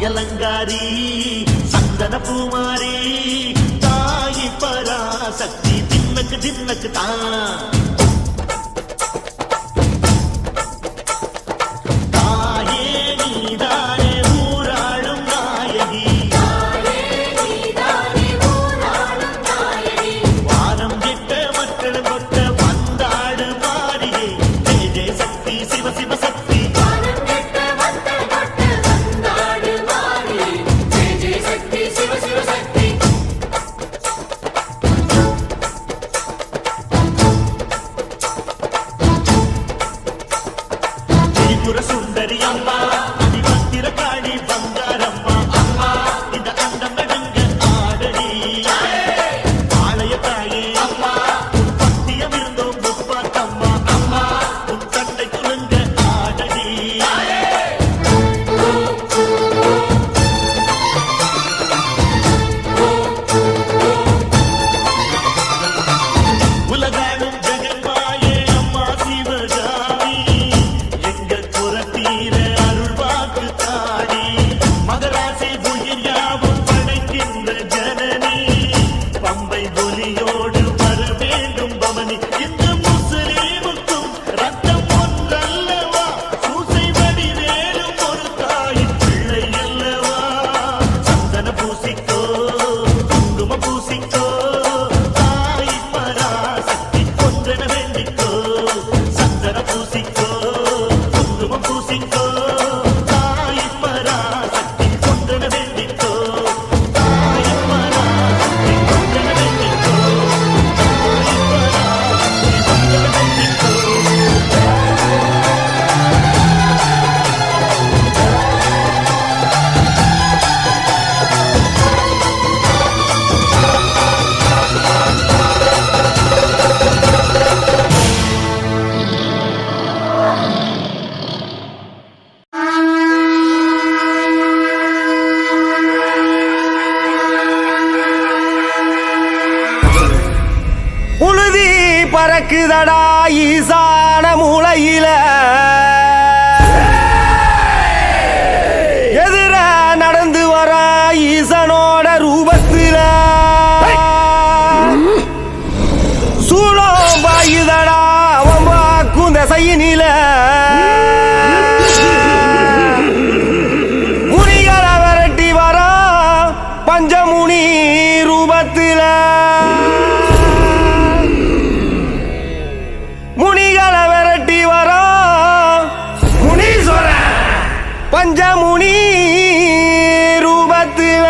அலங்காரி சந்தன பூமாரி தாயி பராசக்தி தின்னக்கு தின்னக்கு தான் தாயே நீதானே ஊராளும் நாயகி, வானம் கெட்ட மக்கள் கொட்ட வந்தாடு மாறியே ஜெய ஜெய சக்தி சிவ சிவ சக்தி. சுந்தரி அம்மா அதிபத்திர காளி பங்காரம்மா, அம்மா இந்த அண்டம் நடுங்க ஆடடி ஆலய தாயே, அம்மா உன் பத்தியம் இருந்தோம் முப்பாத்தம்மா, அம்மா உன் தண்டை குலுங்க ஆடடி. உலகாடும் ஜெகன்மாயே அம்மா சிவகாமி, புறத்தீர அருள் வாக்கு தாடி, மகராசி உயிர் யாவும் படைக்கின்ற ஜனனி, பம்பை ஒலியோடு வர வேண்டும் பவனி, இந்த முஸ்லீமுக்கும் ரத்தம் ஒன்றல்லவா, சூசை வடிவேலும் ஒரு தாயின் பிள்ளை அல்லவா, சந்தன பூசிக்கோ குங்கும பூசிக்கோ தாய் பராசக்தி கொன்றன வேண்டிக்கோ, சந்தன பூசிக்கோ பூசிக்கோ தாய் பராசக்தி கொன்றன வேண்டிக்கோ, தாய் பராசக்தி கொன்றன வேண்டிக்கோ, தாய் பராசக்தி கொன்றன வேண்டிக்கோ.
புழுதி பறக்குதடா ஈசான மூளையில, எதிர நடந்து வர ஈசனோட ரூபத்தில, சூழம் பாயுதடா அவன் வாக்கும் திசையினில, முனிகளை விரட்டி வர பஞ்சமுனி ரூபத்தில, முனிகளை விரட்டி வர முனீஸ்வரன் பஞ்சமுனி ரூபத்தில.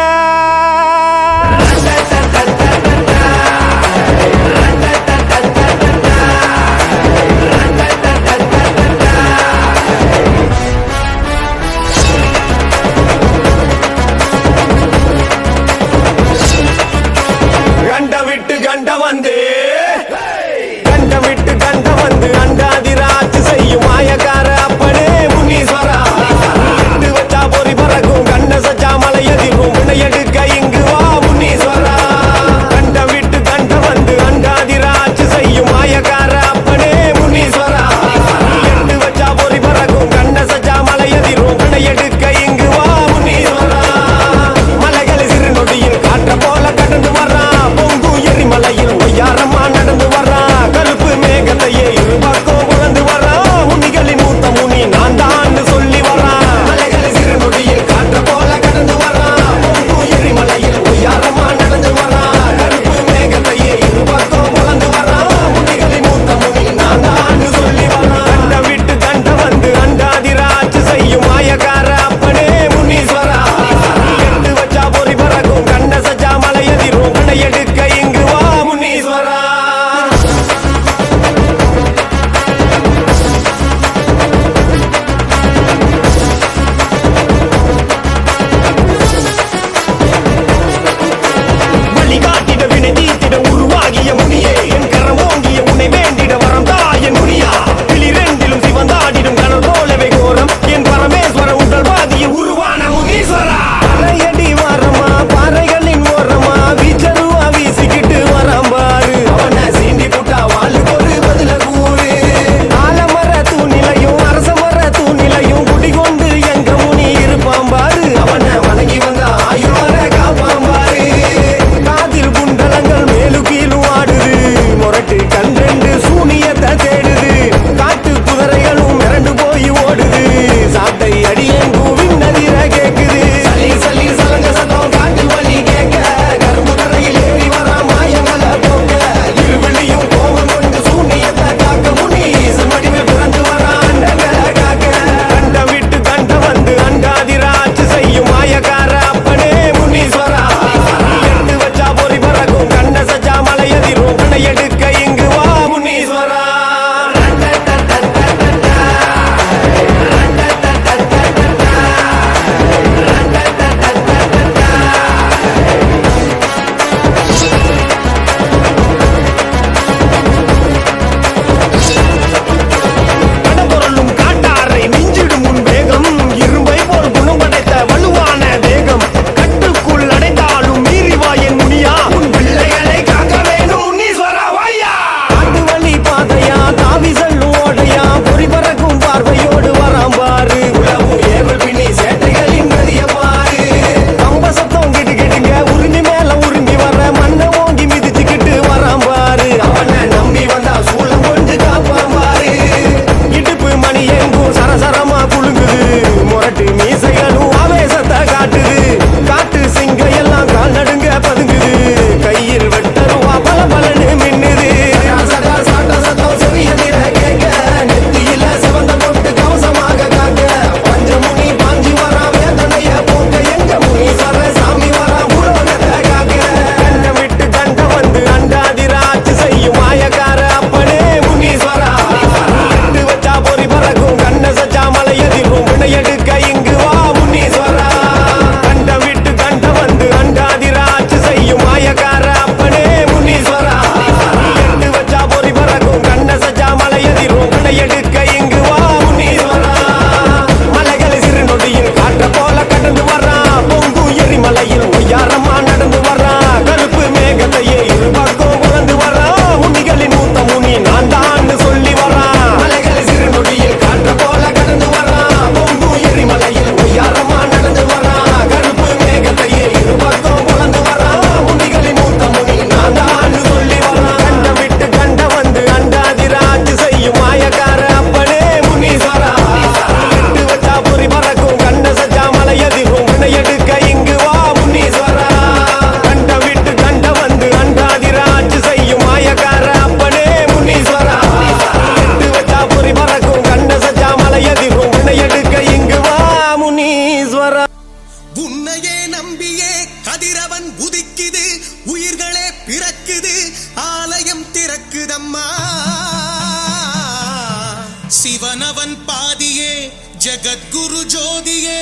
ஜகத்குரு ஜோதியே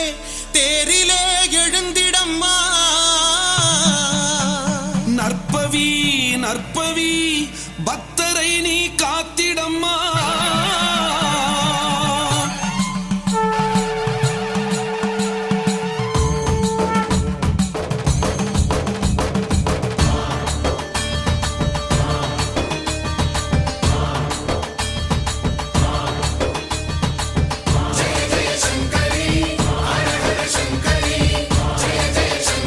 தேரிலே எழுந்திடம்மா
நற்பவி நற்பவி பக்தரை நீ காத்திடம்மா
ஜெய ஜெய சங்கரி ஹர ஹர சங்கரி ஜெய ஜெய சங்கரி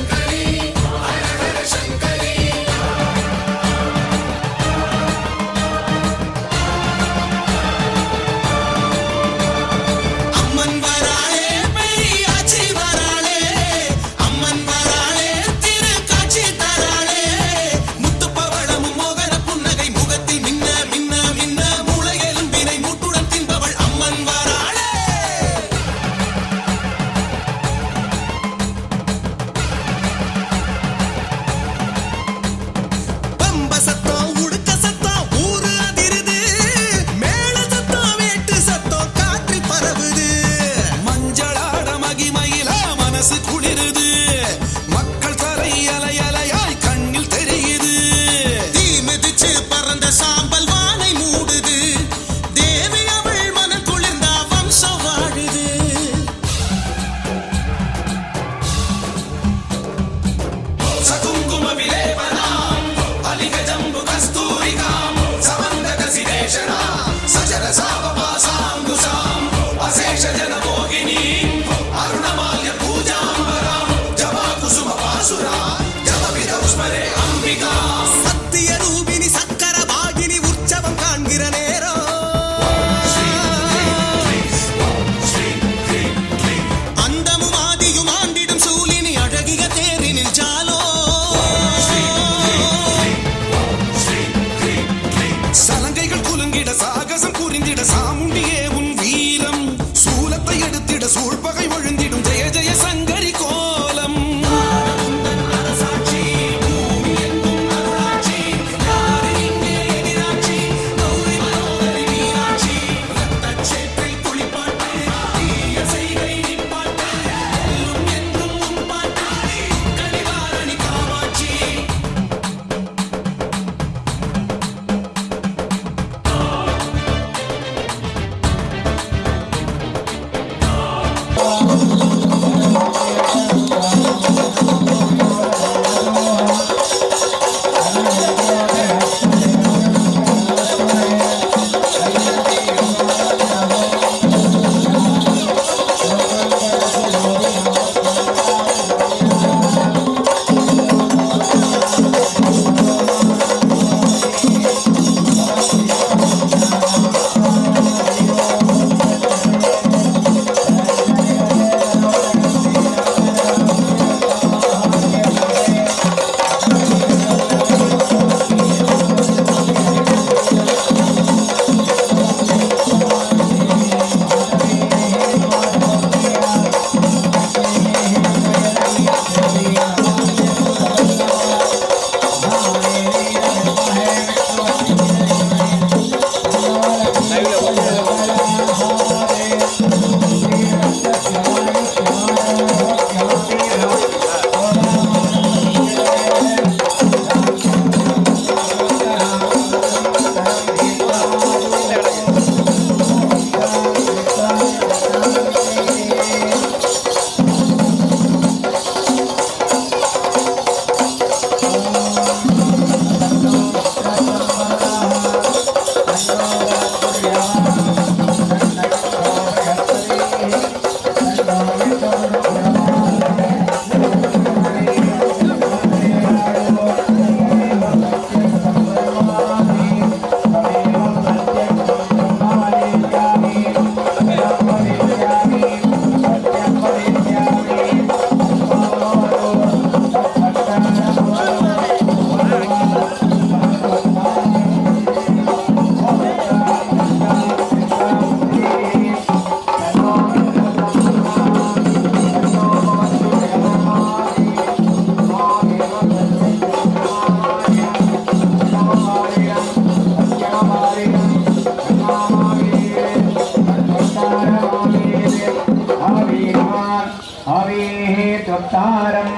யோத்தாரம்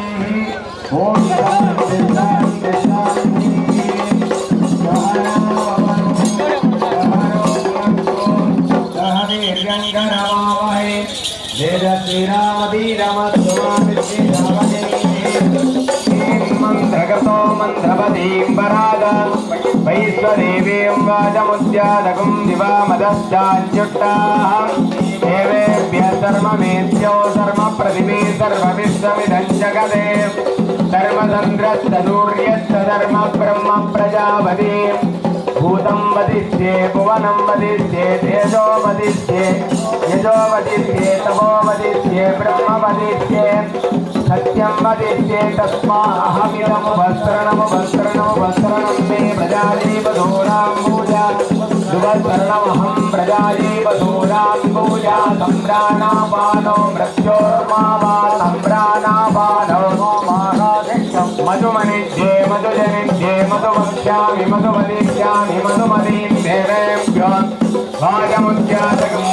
ஓம் मन्त्रगतो मन्त्रपतीं परागा वैश्वदेवीं वाचमुद्यादकुं दिवामदश्चाच्युट्टाः देवेभ्यः सर्वमेत्यो सर्वप्रतिमे सर्वविश्वमिदं जगते धर्मतन्त्रस्तदूर्यश्च धर्मब्रह्म प्रजापति भूतं वदिष्ये भुवनं वदिष्ये तेजो वदिष्ये यजो वदिष्ये तपो वदिष्ये ब्रह्म वदिष्ये सत्यं वदिष्ये तस्माहमिदं वस्त्रणं मे प्रजाजीवधूनां पूजा शुभस्वर्णमहं प्रजाजीवधूनां पूजा सम्भ्राणापानो मृत्योर्मावा सम्भ्राणापानो मधुमनिध्ये मधुजनिध्ये मधुवक्ष्यामि मधुवदिष्यामि मधुमतीं देवेभ्यो वाजमुद्यातकम्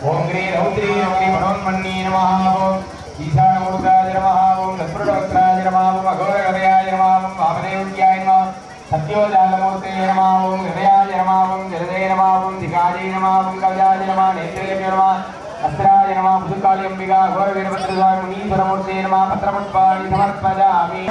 ஓம் கிரீ ரௌத்ரீ ரௌரி மனோன்மன்னி நமஹ ஓம் ஈசானமூர்த்தாய நமஹ ஓம் தத்புருடவக்ராய நமஹ ஓம் அகோரகதயாய நமஹ ஓம் வாமதேவ்யாய நமஹ சத்யோஜாலமூர்த்தே நமஹ ஓம் ஹிருதயாய நமஹ ஓம் ஜலதே நமஹ ஓம் திகாஜே நமஹ ஓம் கவஜாய நமஹ நேத்ரேபியோ நமஹ அஸ்ராய நமஹ புதுக்காளி அம்பிகா கோர வீரபத்ர சுவாமி முனீஸ்வரமூர்த்தே நமஹ பத்ரபுஷ்பாணி சமர்ப்பயாமி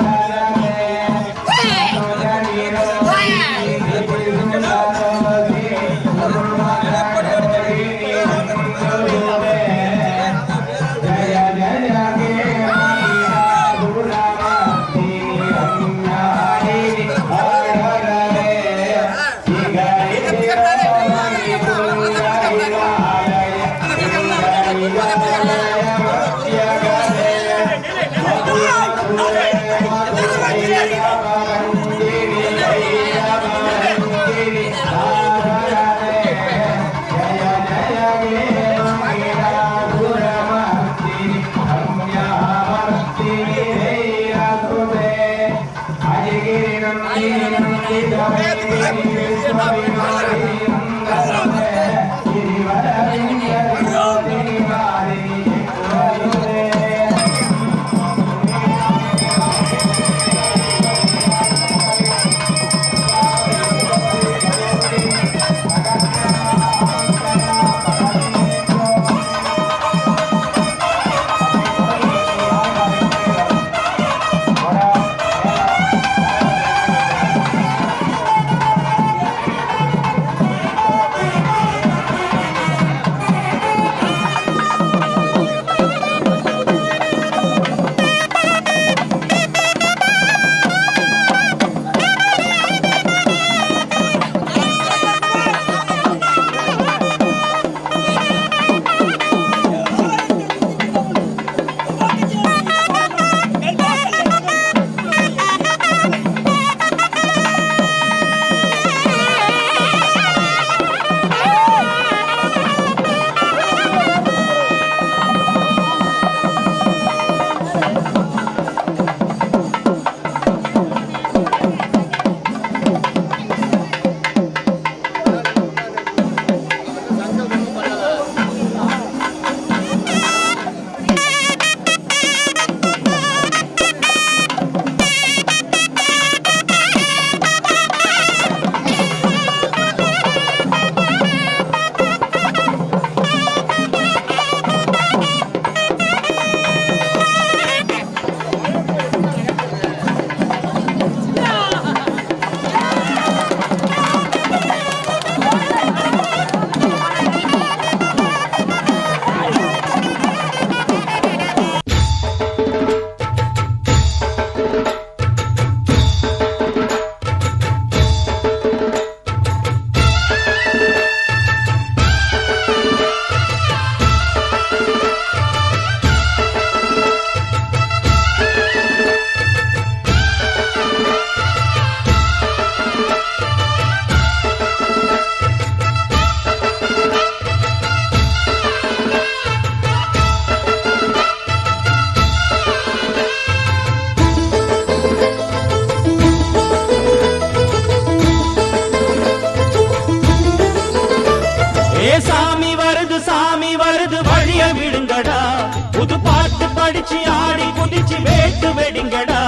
அடிச்சு ஆடி குதிச்சு வேட்டு வெடிங்கடா.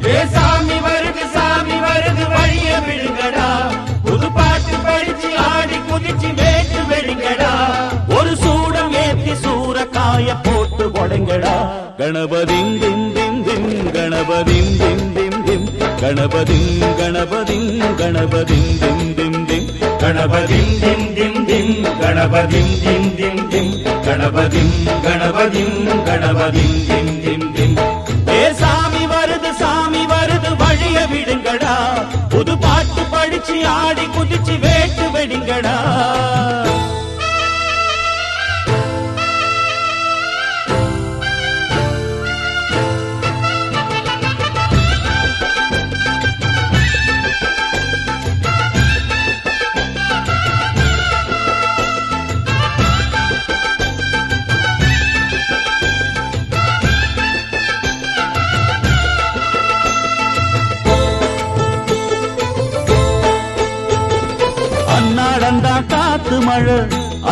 ஏ சாமி வருது வழிய விடுங்கடா. புது பாட்டு படிச்சு ஆடி குதிச்சு வேட்டு வெடிங்கடா. ஒரு சூடம் ஏத்தி சூறக்காய போட்டு கொடைங்கடா. கணபதிம் திம் திம் திம் கணபதிம் திம் திம் திம் கணபதிம் கணபதிம் கணபதிம் திம் திம் திம் கணபதிம் திம் திம் திம் கணபதிம் திம் திம் திம் கணபதிம் கணபதிம் கணபதிம் திம் திம் திம். ஏ சாமி வருது வழிய விடுங்கடா. புது பாட்டு படிச்சு ஆடி குதிச்சு வேட்டு வெடிங்கடா. காத்து மழை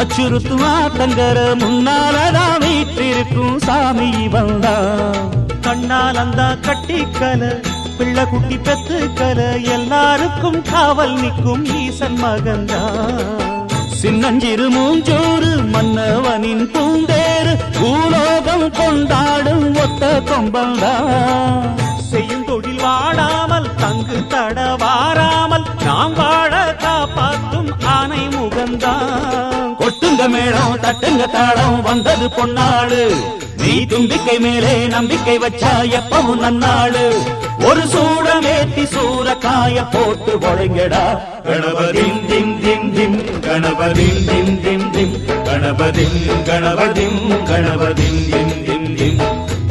அச்சுறுத்தும் ஆத்தங்கர முன்னாலதான் வீட்டிருக்கும் சாமி வந்தா கண்ணால் அந்த கட்டிக்கல பிள்ளை குட்டி பெத்துக்கல எல்லாருக்கும் காவல் நிற்கும் ஈசன் மகந்தா சின்னஞ்சிறு மூஞ்சோறு மன்னவனின் பூந்தேறு பூலோகம் கொண்டாடும் ஒத்த கொம்பந்தா செய்யும் தொழில் வாடாமல் தங்கு தட வாராமல் நாம் வாழ காப்பாற்றும் ஆனை முகந்தான் கொட்டுங்க மேளம் தட்டுங்க தாளம் வந்தது பொன்னாடு நீ தும்பிக்கை மேலே நம்பிக்கை வச்சா எப்பவும் நன்னாடு ஒரு சூடமேத்தி சூரக்காய போட்டு ஒழுங்கடா கணபதிம் திம் திம் திம் கணபதிம் திம் திம் திம் கணபதிம் கணபதிம் கணபதிம் திம் திம் திம்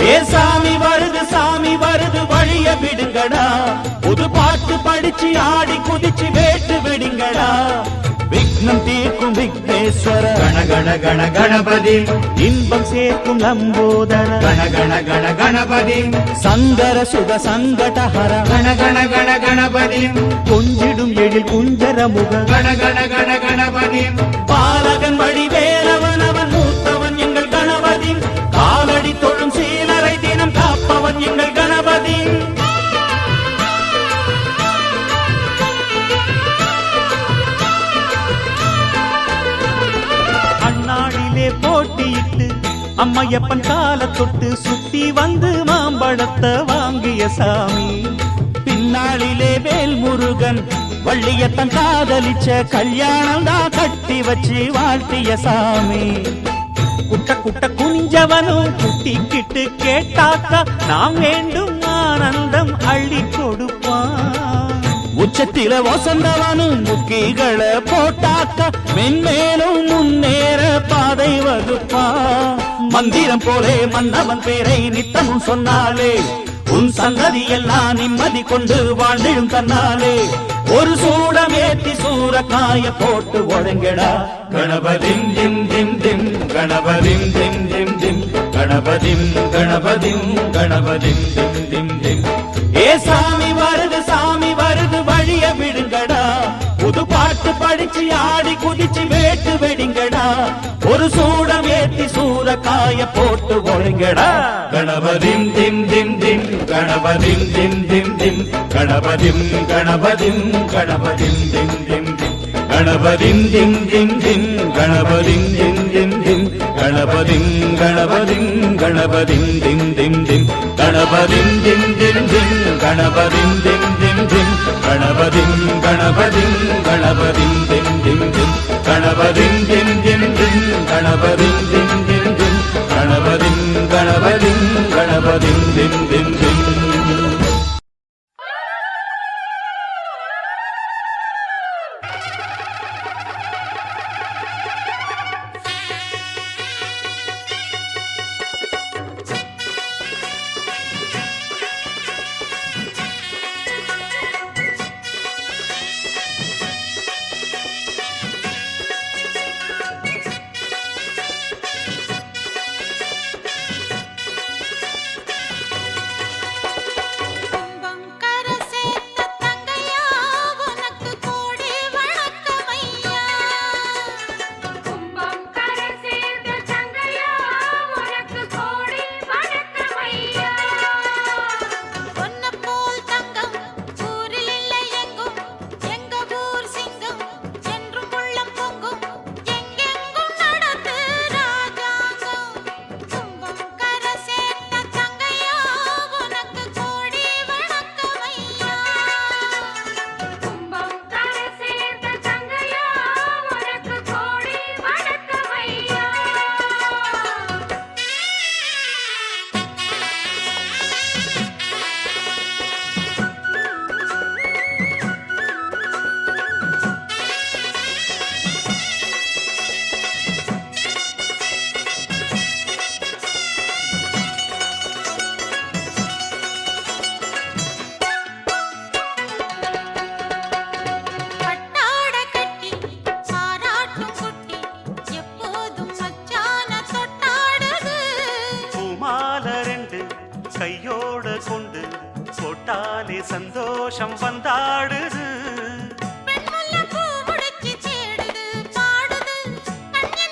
ஏ சாமி வருது வழிய விடுங்கடா புது பாட்டு படிச்சு ஆடி குதிச்சு வேட்டு விடுங்கடா விக்னம் தீர்க்கும் விக்னேஸ்வர கண கண கண கணபதி இன்பம் சேர்க்கும் லம்போதர கண கண கண கணபதி சங்கர சுக சங்கடஹர கண கண கண கணபதி கொஞ்சிடும் எழில் குஞ்சர முக கண கண கண கணபதி பாலகன் வழி வேலவன் அவன் மூத்தவன் எங்கள் கணபதி காலடி தொழும் சீலரை தினம் காப்பவன் எங்கள் கணபதி போட்டியிட்டு அம்மையப்பன் கால தொட்டு சுத்தி வந்து மாம்பழத்தை வாங்கிய சாமி பின்னாளிலே வேல் முருகன் வள்ளியத்தன் காதலிச்ச கல்யாணம் தான் கட்டி வச்சு வாழ்த்திய சாமி குட்ட குட்ட குஞ்சவனும் குட்டிக்கிட்டு கேட்டாக்கா நாம் வேண்டும் ஆனந்தம் அள்ளி கொடுப்பான் உச்சத்தில வசந்தவனும் முக்கிகளை போட்டாக்க மென்மேலும் முன்னேற பாதை வகுப்பா மந்திரம் போலே மன்னவன் பேரை நித்தமும் சொன்னாலே உன் சந்ததி எல்லாம் நிம்மதி கொண்டு வாழ்ந்திடும் தன்னாலே ஒரு சூடமேத்தி சூரக்காய போட்டு ஒழுங்கடா கணபதிம் திம் திம் திம் கணபதிம் திம் திம் திம் கணபதிம் கணபதிம் கணபதிம் திம் திம் திம் ஏ சாமி வருது வழிய விடுங்கடா புது பாட்டு படிச்சு ஆடி குதிச்சு வேட்டு வெடிங்கடா ஒரு சூடம் ஏத்தி சூரக்காய போட்டு ஒழுங்கடா கணபதிம் திம் திம் திம் கணபதிம் திம் திம் திம் கணபதிம் கணபதிம் கணபதிம் திம் திம் திம் கணபதிம் திம் திம் திம் கணபதிம் திம் திம் திம் கணபதிம் கணபதிம் கணபதிம் திம் திம் திம் கணபதிம் திம் திம் திம் கணபதிம் திம் திம் திம் கணபதிம் கணபதிம் கணபதிம் திம் திம் திம் கணபதிம் திம் திம் திம் கணபதிம் திம் திம் திம் கணபதிம் கணபதிம் கணபதிம் திம் திம் திம் சந்தோஷம் வந்தாடுது
பெண்முல்லை பூ முடிச்சு தேடுது பாடுது கண்ணன்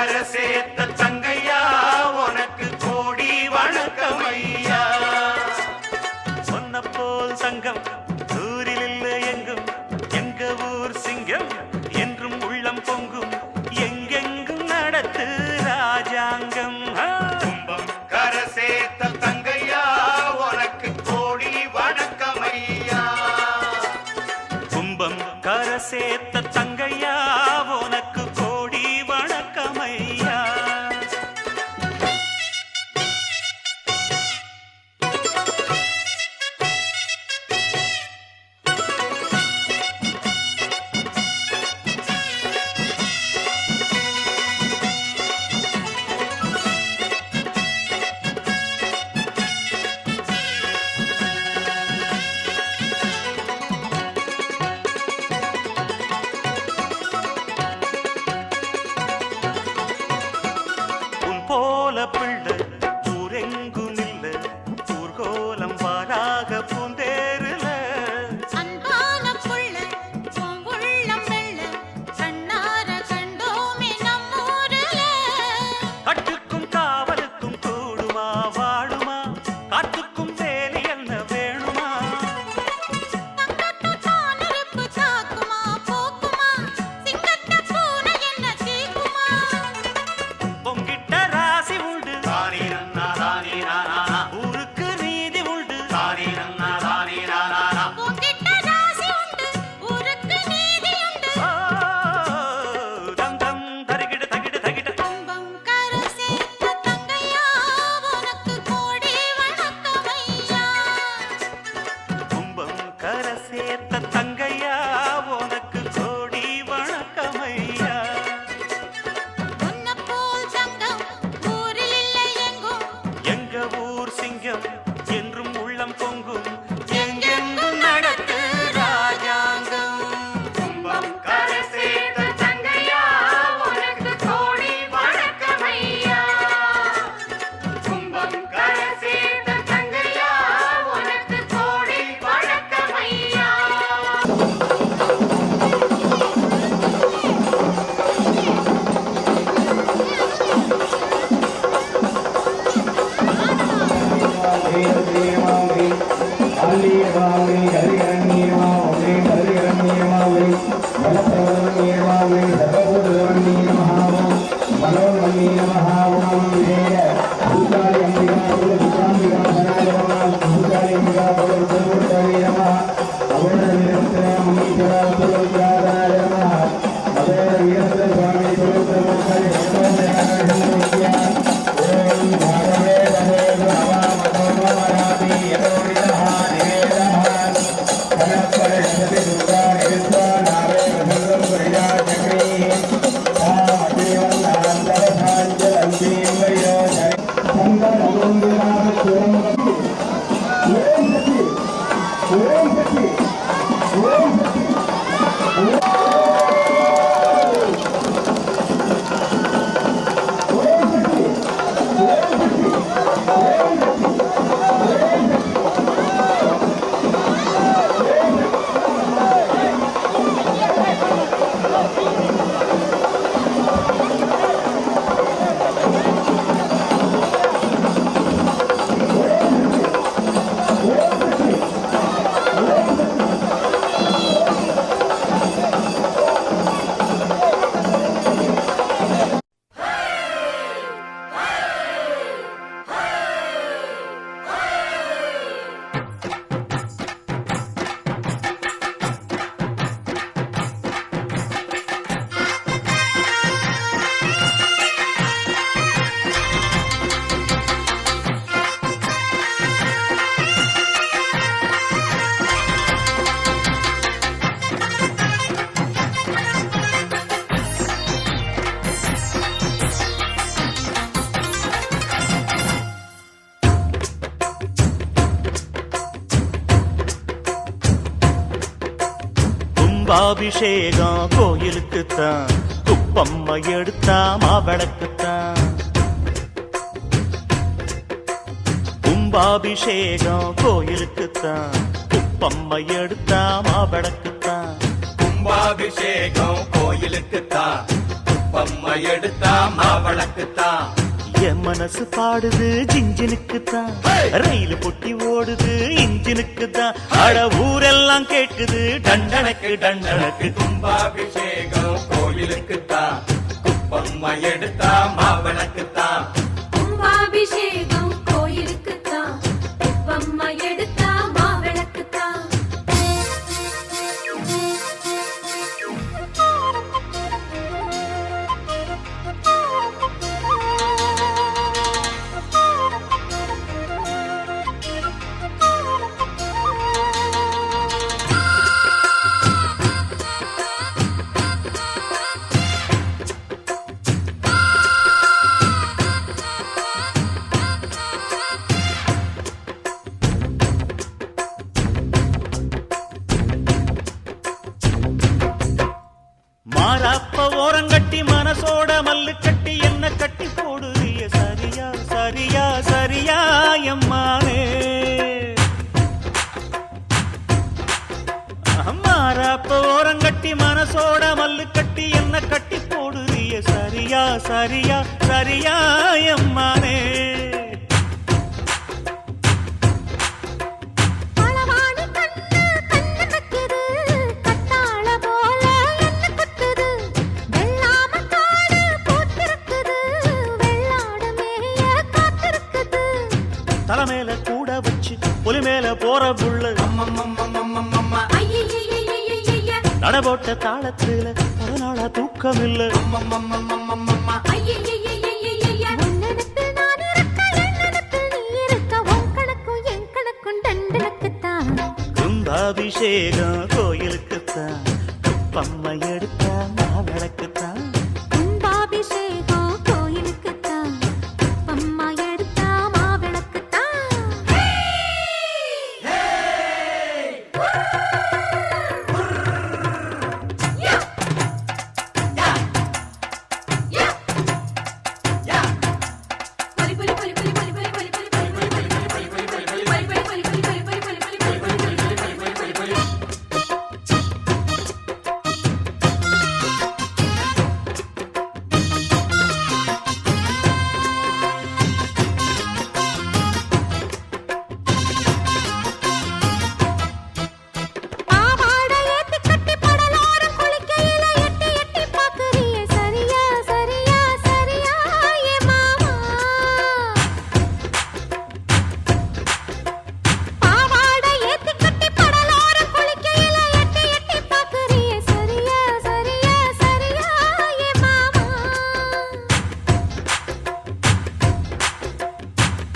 கரை சேர்த்த தங்கையா உனக்கு கோடி வணக்கம் ஐயா. சொன்ன போல் சங்கம் ஊரில் இல்லை எங்கும், எங்க ஊர் சிங்கம் என்றும் உள்ளம் பொங்கும், எங்கெங்கும் நடத்து ராஜாங்கம். கும்பம் கரை சேர்த்த தங்கையா உனக்கு கோடி வணக்கம் ஐயா. கும்பம் கரை சேர்த்த தங்கையா உனக்கு கோடி வணக்கம் ஐயா. உன் போல பிள்ளை ஊரெங்கும் இல்ல, ஊர்கோலம் வாராக பூந்தேருல.
அன்பான புள்ள உன் உள்ளம் வெள்ள, கண்ணார கண்டோமே நம்மூருல.
கட்டுக்கும் காவலுக்கும் கூடுமா வாழுமா, காத்துக்கும் வேலி என்ன வேணுமா.
தங்கத்து தானிருப்பு தாக்குமா போக்குமா, சிங்கத்த பூனை என்ன தீக்குமா.
பொங்கிட்ட ராசி உண்டு தானே நன்னா தானே நானா, ஊருக்கு நீதி உண்டு தானே நன்னா தானே நானா.
உன்கிட்ட ராசி உண்டு, ஊருக்கு நீதி உண்டு.
தம் தம் தரிகிட தகிட தகிட.
கும்பம் கரை சேர்த்த தங்கையா உனக்கு கோடி வணக்கம் ஐயா.
கும்பம் கரை சேர்த்த தங்கையா உனக்கு கோடி வணக்கம் ஐயா.
உன்னை போல் சங்கம் ஊரில் இல்லை எங்கும்,
எங்க ஊர் சிங்கம் என்றும் உள்ளம் பொங்கும், எங்கெங்கும் நடத்து ராஜாங்கம். கும்பம் கரை சேர்த்த தங்கையா உனக்கு கோடி வணக்கம் ஐயா. கும்பம் கரை சேர்த்த தங்கையா உனக்கு கோடி வணக்கம் ஐயா. கும்பாபிஷேகம் கோயிலுக்குத்தான், குப்பம்மா எடுத்தா மாவிளக்குத்தான். கும்பாபிஷேகம் கோயிலுக்குத்தான், குப்பம்மா எடுத்தா மாவிளக்குத்தான்.
கும்பாபிஷேகம் கோயிலுக்குத்தான், குப்பம்மா
எடுத்தா மாவளக்குத்தான். என் மனசு பாடுது ஜிஞ்சினுக்குத்தான், ரயில் பொட்டி ஓடுது இன்ஜினுக்குத்தான். அட ஊரெல்லாம் கேட்குது டண்டனக்கு டண்டனக்கு. கும்பாபிஷேகம் கோயிலுக்குத்தான், குப்பம்மா எடுத்தா மாவளக்குத்தான்.
கும்பாபிஷேகம் கோயிலுக்குத்தான், குப்பம்மா எடுத்தா மாவிளக்குத்தான்.
மாறாப்ப ஓரங்கட்டி மனசோட மல்லு கட்டி என்ன கட்டி போடுறிய சரியா சரியா சரியா எம்மானே. மாறாப்ப ஓரங்கட்டி மனசோட மல்லு கட்டி என்ன கட்டி போடுறிய சரியா சரியா சரியா எம்மானே. தலைமையில கூட வச்சு புலி மேல போற புள்ள நடபோட்ட தாளத்துல அதனால தூக்கம் இல்ல. கும்பாபிஷேகம் கோயிலுக்குத்தான், குப்பம்மா எடுத்தா மாவிளக்குத்தான்.
கும்பாபிஷேகம் கோயிலுக்குத்தான், குப்பம்மா எடுத்தா மாவிளக்குத்தான்.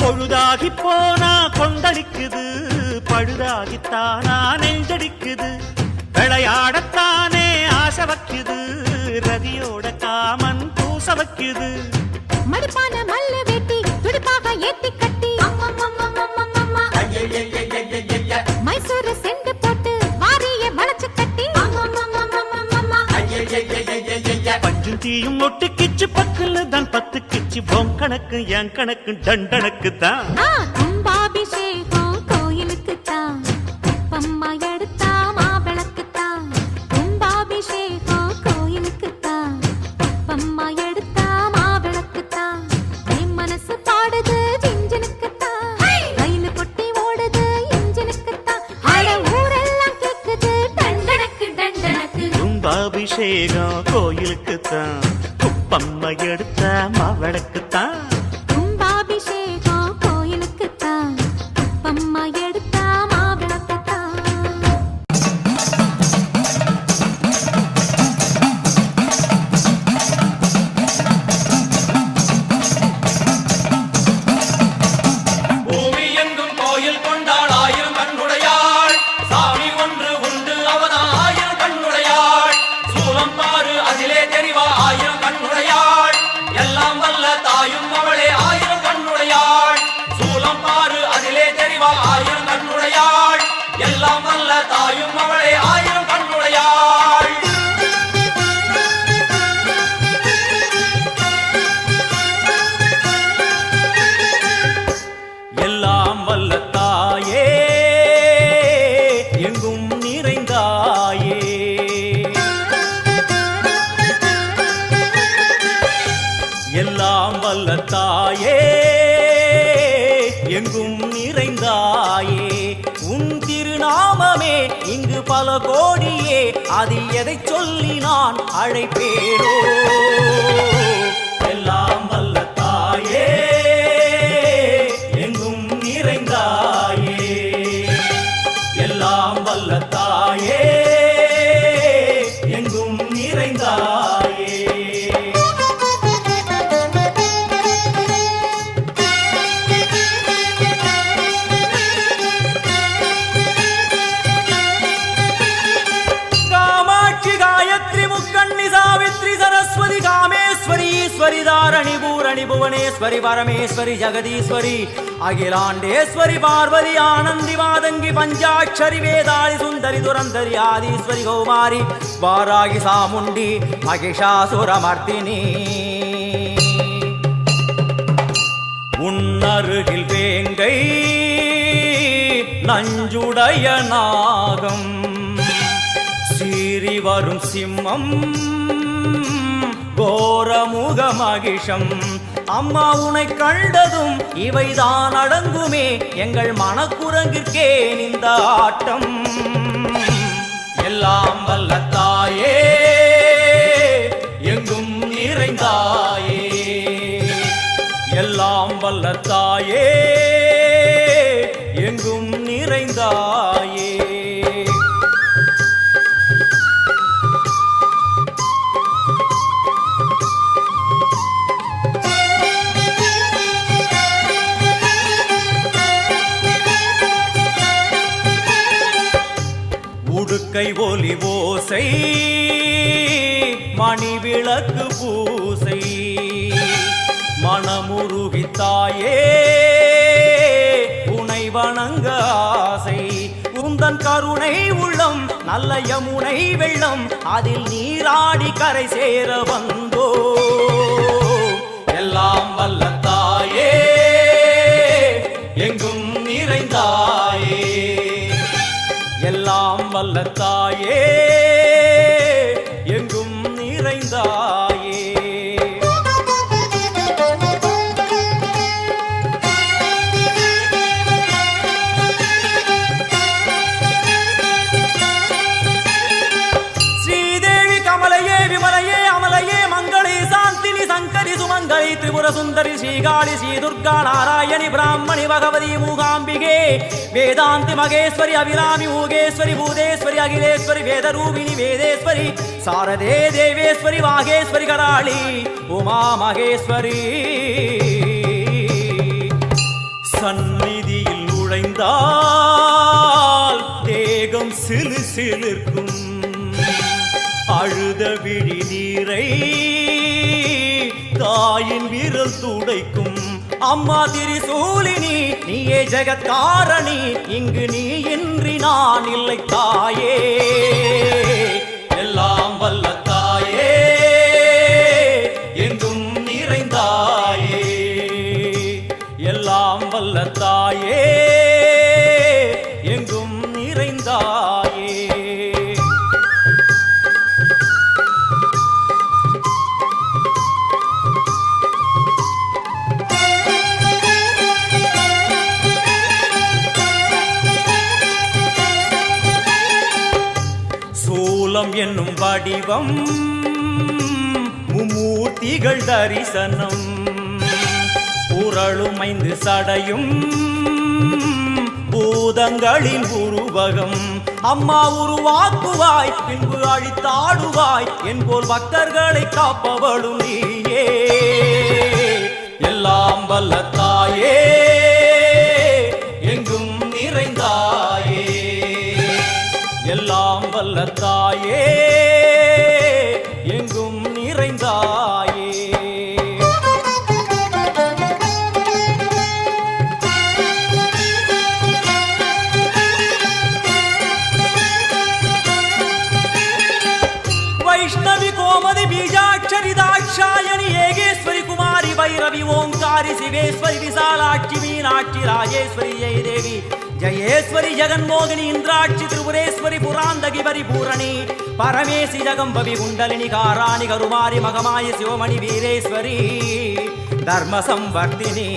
பொழுதாகி போனா கொந்தளிக்குது, பழுதாகித்தானா நெஞ்சடிக்குது. விளையாடத்தானே ஆசை வைக்குது, ரதியோட காமன் பூச வைக்குது.
மடிப்பான மல்லு வெட்டி துடிப்பாக ஏத்தி கட்டி மைசூரு செண்டு போட்டு வாரிய வளைச்சு கட்டி
பஞ்சு தீயும் ஒட்டுக்கிச்சு பக்கல தான் பத்து கிச்சு. பொன் கணக்கு என் கணக்கு தண்டனக்கு தான்.
கும்பாபிஷேகம் கோயிலுக்கு தான், குப்பம்மா எடுத்தா மாவிளக்கு தான். கும்பாபிஷேகம் கோயிலுக்கு தான், குப்பம்மா எடுத்தா மாவிளக்கு தான். என் மனசு பாடுது ஜிஞ்சினுக்கு தான், ரயில் பொட்டி ஓடுது இன்ஜினுக்கு தான். அட ஊரெல்லாம் கேக்குது டண்டனக்கு டண்டனக்கு.
கும்பாபிஷேகம் கோயிலுக்கு தான், குப்பம்மா எடுத்த மாவிளக்கு தான்.
கும்பாபிஷேகம் கோயிலுக்கு தான், குப்பம்மா எடுத்தா மாவிளக்கு தான்.
பூமி எங்கும் கோயில் கொண்டாள் ஆயிரம் கண்ணுடையாள். சாமி ஒன்று உண்டு அவனா ஆயிரம் கண்ணுடையாள். சூலம் பாரு அதிலே தெரிவா ஆயிரம் கண்ணுடையாள். எல்லாம் வல்ல தாயும் அவளே
எல்லாம் வல்ல தாயே எங்கும் நிறைந்தாயே உன் திருநாமமே இங்கு பல கோடியே அது எதை சொல்லி நான் அழைப்பேனோ எல்லாம் வல்ல தாயே எங்கும் நிறைந்தாயே எல்லாம் வல்ல தாயே எங்கும் நிறைந்தாயே ஈஸ்வரி தாரணி பூரணி புவனேஸ்வரி பரமேஸ்வரி ஜெகதீஸ்வரி அகிலாண்டேஸ்வரி பார்வதி ஆனந்தி மாதங்கி பஞ்சாட்சரி வேதாளி சுந்தரி துரந்தரி ஆதீஸ்வரி கௌமாரி வாராகி சாமுண்டி மகிஷாசுரமர்த்தினி உன்னருகில் வேங்கை நஞ்சுடைய நாகம் சீறி வரும் சிம்மம் கோரமுக மகிஷம் அம்மா உனை கண்டதும் இவைதான் அடங்குமே எங்கள் மனக்குரங்கிற்கே இந்த ஆட்டம் எல்லாம் வல்ல தாயே எங்கும் நிறைந்தாயே எல்லாம் வல்ல தாயே எங்கும் நிறைந்தாயே உடுக்கை ஒலி ஓசை மணி விளக்கு பூசை மனமுருகி தாயே உனை வணங்க ஆசை உந்தன் கருணை உள்ளம் நல்ல யமுனை வெள்ளம் அதில் நீராடி கரை சேர வந்தோ எல்லாம் வல்ல தாயே எங்கும் நிறைந்தாயே எல்லாம் வல்ல தாயே எங்கும் நிறைந்தாயே ஸ்ரீதேவி கமலையே விமலையே அமலையே மங்களே சாந்தினி சங்கரி சுமங்கலி திரிபுர சுந்தரி ஸ்ரீகாளி ஸ்ரீ துர்கா நாராயணி பிராமணி பகவதி மூகாம்பிகே வேதாந்தி மகேஸ்வரி அபிராமி மூகேஸ்வரி பூதேஸ்வரி அகிலேஸ்வரி வேதரூபிணி வேதேஸ்வரி சாரதே தேவேஸ்வரி வாகேஸ்வரி கராளி உமா மகேஸ்வரி சந்நிதியில் நுழைந்தால் தேகம் சிலு சிலிர்க்கும் அழுத விழி நீரை தாயின் விரல் துடைக்கும் அம்மா திரிசூலினி நீயே ஜெகத்காரணி இங்கு நீ இன்றி நான் இல்லை தாயே எல்லாம் வல்ல தாயே எங்கும் நிறைந்தாயே எல்லாம் வல்ல தாயே எங்கும் நிறைந்தாயே சூலம் என்னும் வடிவம் மும்மூர்த்திகள் தரிசனம் உரளுமைந்து சடையும் பூதங்களின் உருவகம் அம்மா உருவாக்குவாய் பின்பு அழித்தாடுவாய் என்போல் பக்தர்களை காப்பவளும் நீயே எல்லாம் வல்ல தாயே எங்கும் நிறைந்தாயே எல்லாம் வல்ல தாயே எங்கும் நிறைந்தாயே வைஷ்ணவி கோமதி பீஜாட்சரி தாட்சாயணி ஏகேஸ்வரி குமாரி வைரவி ஓங்காரி சிவேஸ்வரி விசாலாட்சி மீனாட்சி ராஜேஸ்வரி ஜெயதேவி ஜயேஸ்வரி ஜெகன்மோகினி இந்திராட்சி திரிபுரேஸ்வரி புராந்தகி பரிபூரணி பரமேசி ஜகம்பவி குண்டலினி காராணி கருமாரி மகமாய சிவமணி வீரேஸ்வரி தர்ம சம்வர்த்தினி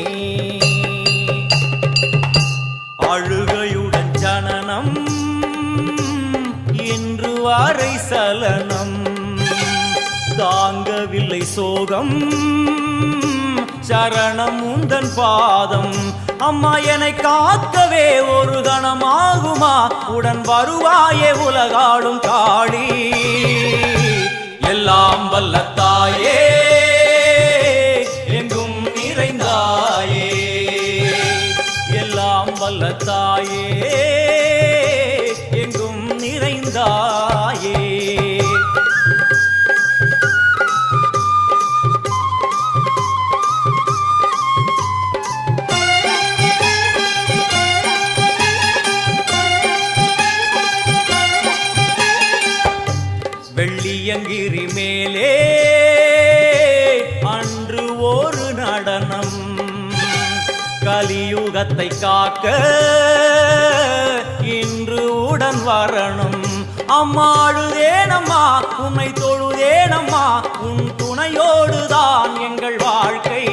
அழுகையுடன் ஜனனம் இன்று வாரை சலனம் தாங்கவில்லை சோகம் சரணம் உந்தன் பாதம் அம்மா என்னை காக்கவே ஒரு கணமாகுமா உடன் வருவாயே உலகாடும் காளி எல்லாம் வல்ல தாயே எங்கும் நிறைந்தாயே எல்லாம் வல்ல தாயே எங்கும் நிறைந்தாயே வெள்ளியங்கிரி மேலே அன்று ஒரு நடனம் கலியுகத்தை காக்க இன்று உடன் வரணும் அம்மா அழுதேனம்மா உன்னை தொழுதேனம்மா உன் துணையோடுதான் எங்கள் வாழ்க்கை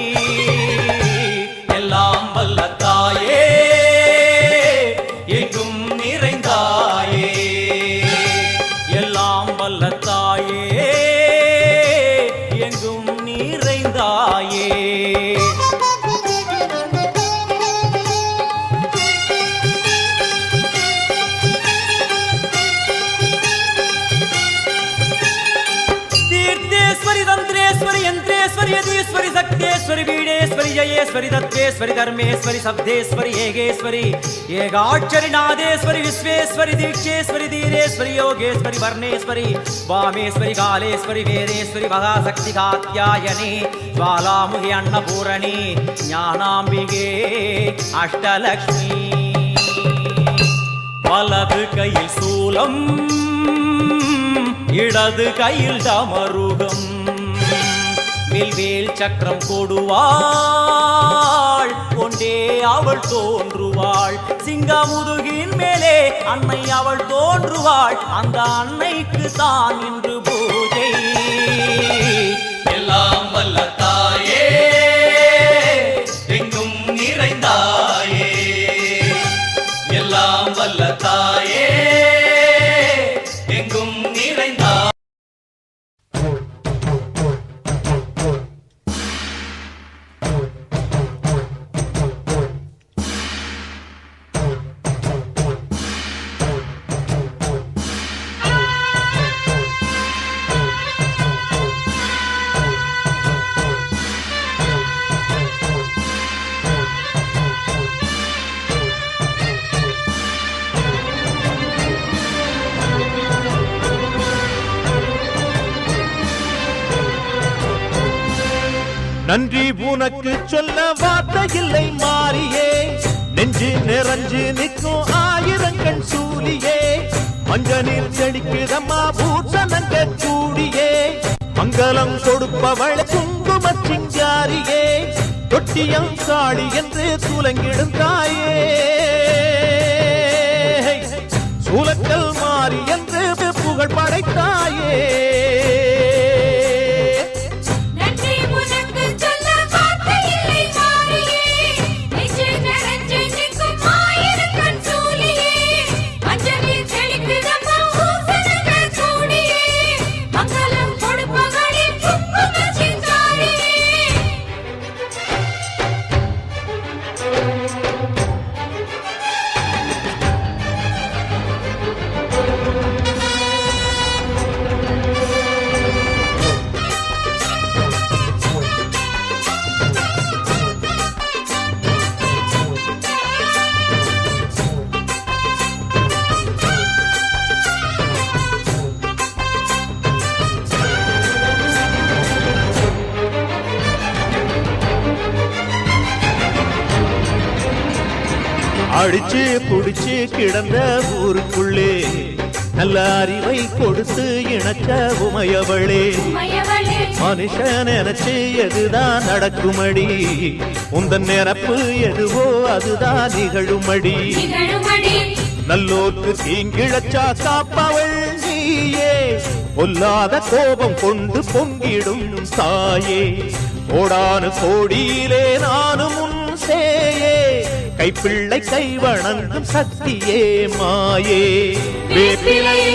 எல்லாம் வல்ல தாயே எங்கும் நிறைந்தாயே எல்லாம் வல்ல தாயே எங்கும் நிறைந்தாயே தீர்த்தேஸ்வரி தந்திரேஸ்வரி யந்திரேஸ்வரி யதீஸ்வரி சக்தேஸ்வரி பீடேஸ்வரி ஜயேஸ்வரி தத்வேஸ்வரி தர்மேஸ்வரி சப்தேஸ்வரி ஏகேஸ்வரி ஏகாட்சரி நாதேஸ்வரி விஸ்வேஸ்வரி தீட்சேஸ்வரி தீரேஸ்வரி யோகேஸ்வரி வர்ணேஸ்வரி வாமேஸ்வரி காலேஸ்வரி வேரேஸ்வரி மகாசக்தி காத்யாயனி ஜ்வாலாமுகி அன்னபூரணி ஞானாம்பிகே அஷ்டலக்ஷ்மி வலது கையில் சூலம் இடது கையில் டமருகம் வில்வேல் சக்கரம் கொடுவாள் கொண்டே அவள் தோன்றுவாள் சிங்கமுதுகின் மேலே அன்னை அவள் தோன்றுவாள் அந்த அன்னைக்கு தான் இன்று பூஜை எல்லாம் வல்ல தாயே எங்கும் நிறைந்தாயே எல்லாம் வல்ல தாயே எங்கும் நிறைந்தாயே
நன்றி உனக்கு சொல்ல வார்த்தை இல்லை மாறியே நெஞ்சு நிறைஞ்சு நிற்கும் ஆயிரங்கள் சூலியே மஞ்ச நீர் செடிக்குதம்மா பூசணங்க கூடியே மங்களம் கொடுப்பவள் குங்கும சிங்காரியே தொட்டியம் காளி என்று துலங்கிடும் தாயே சூலக்கல் மாறி என்று புகழ் படைத்தாயே அடிச்சு புடிச்சு கிடந்த ஊருக்குள்ளே நல்ல அறிவை கொடுத்து இணக்க உமையவளே மனுஷன் நினைச்சு எதுதான் நடக்குமடி உந்தன் நிரப்பு எதுவோ அதுதான் நிகழுமடி நல்லோர்க்கு தீங்கிழச்சா காப்பவள் நீயே பொல்லாத கோபம் கொண்டு பொங்கிடும் தாயே கோடானு கோடியிலே நானும் உன் சேயே கைப்பிள்ளை கை வணங்கும் சக்தியே மாயே வேப்பிலையே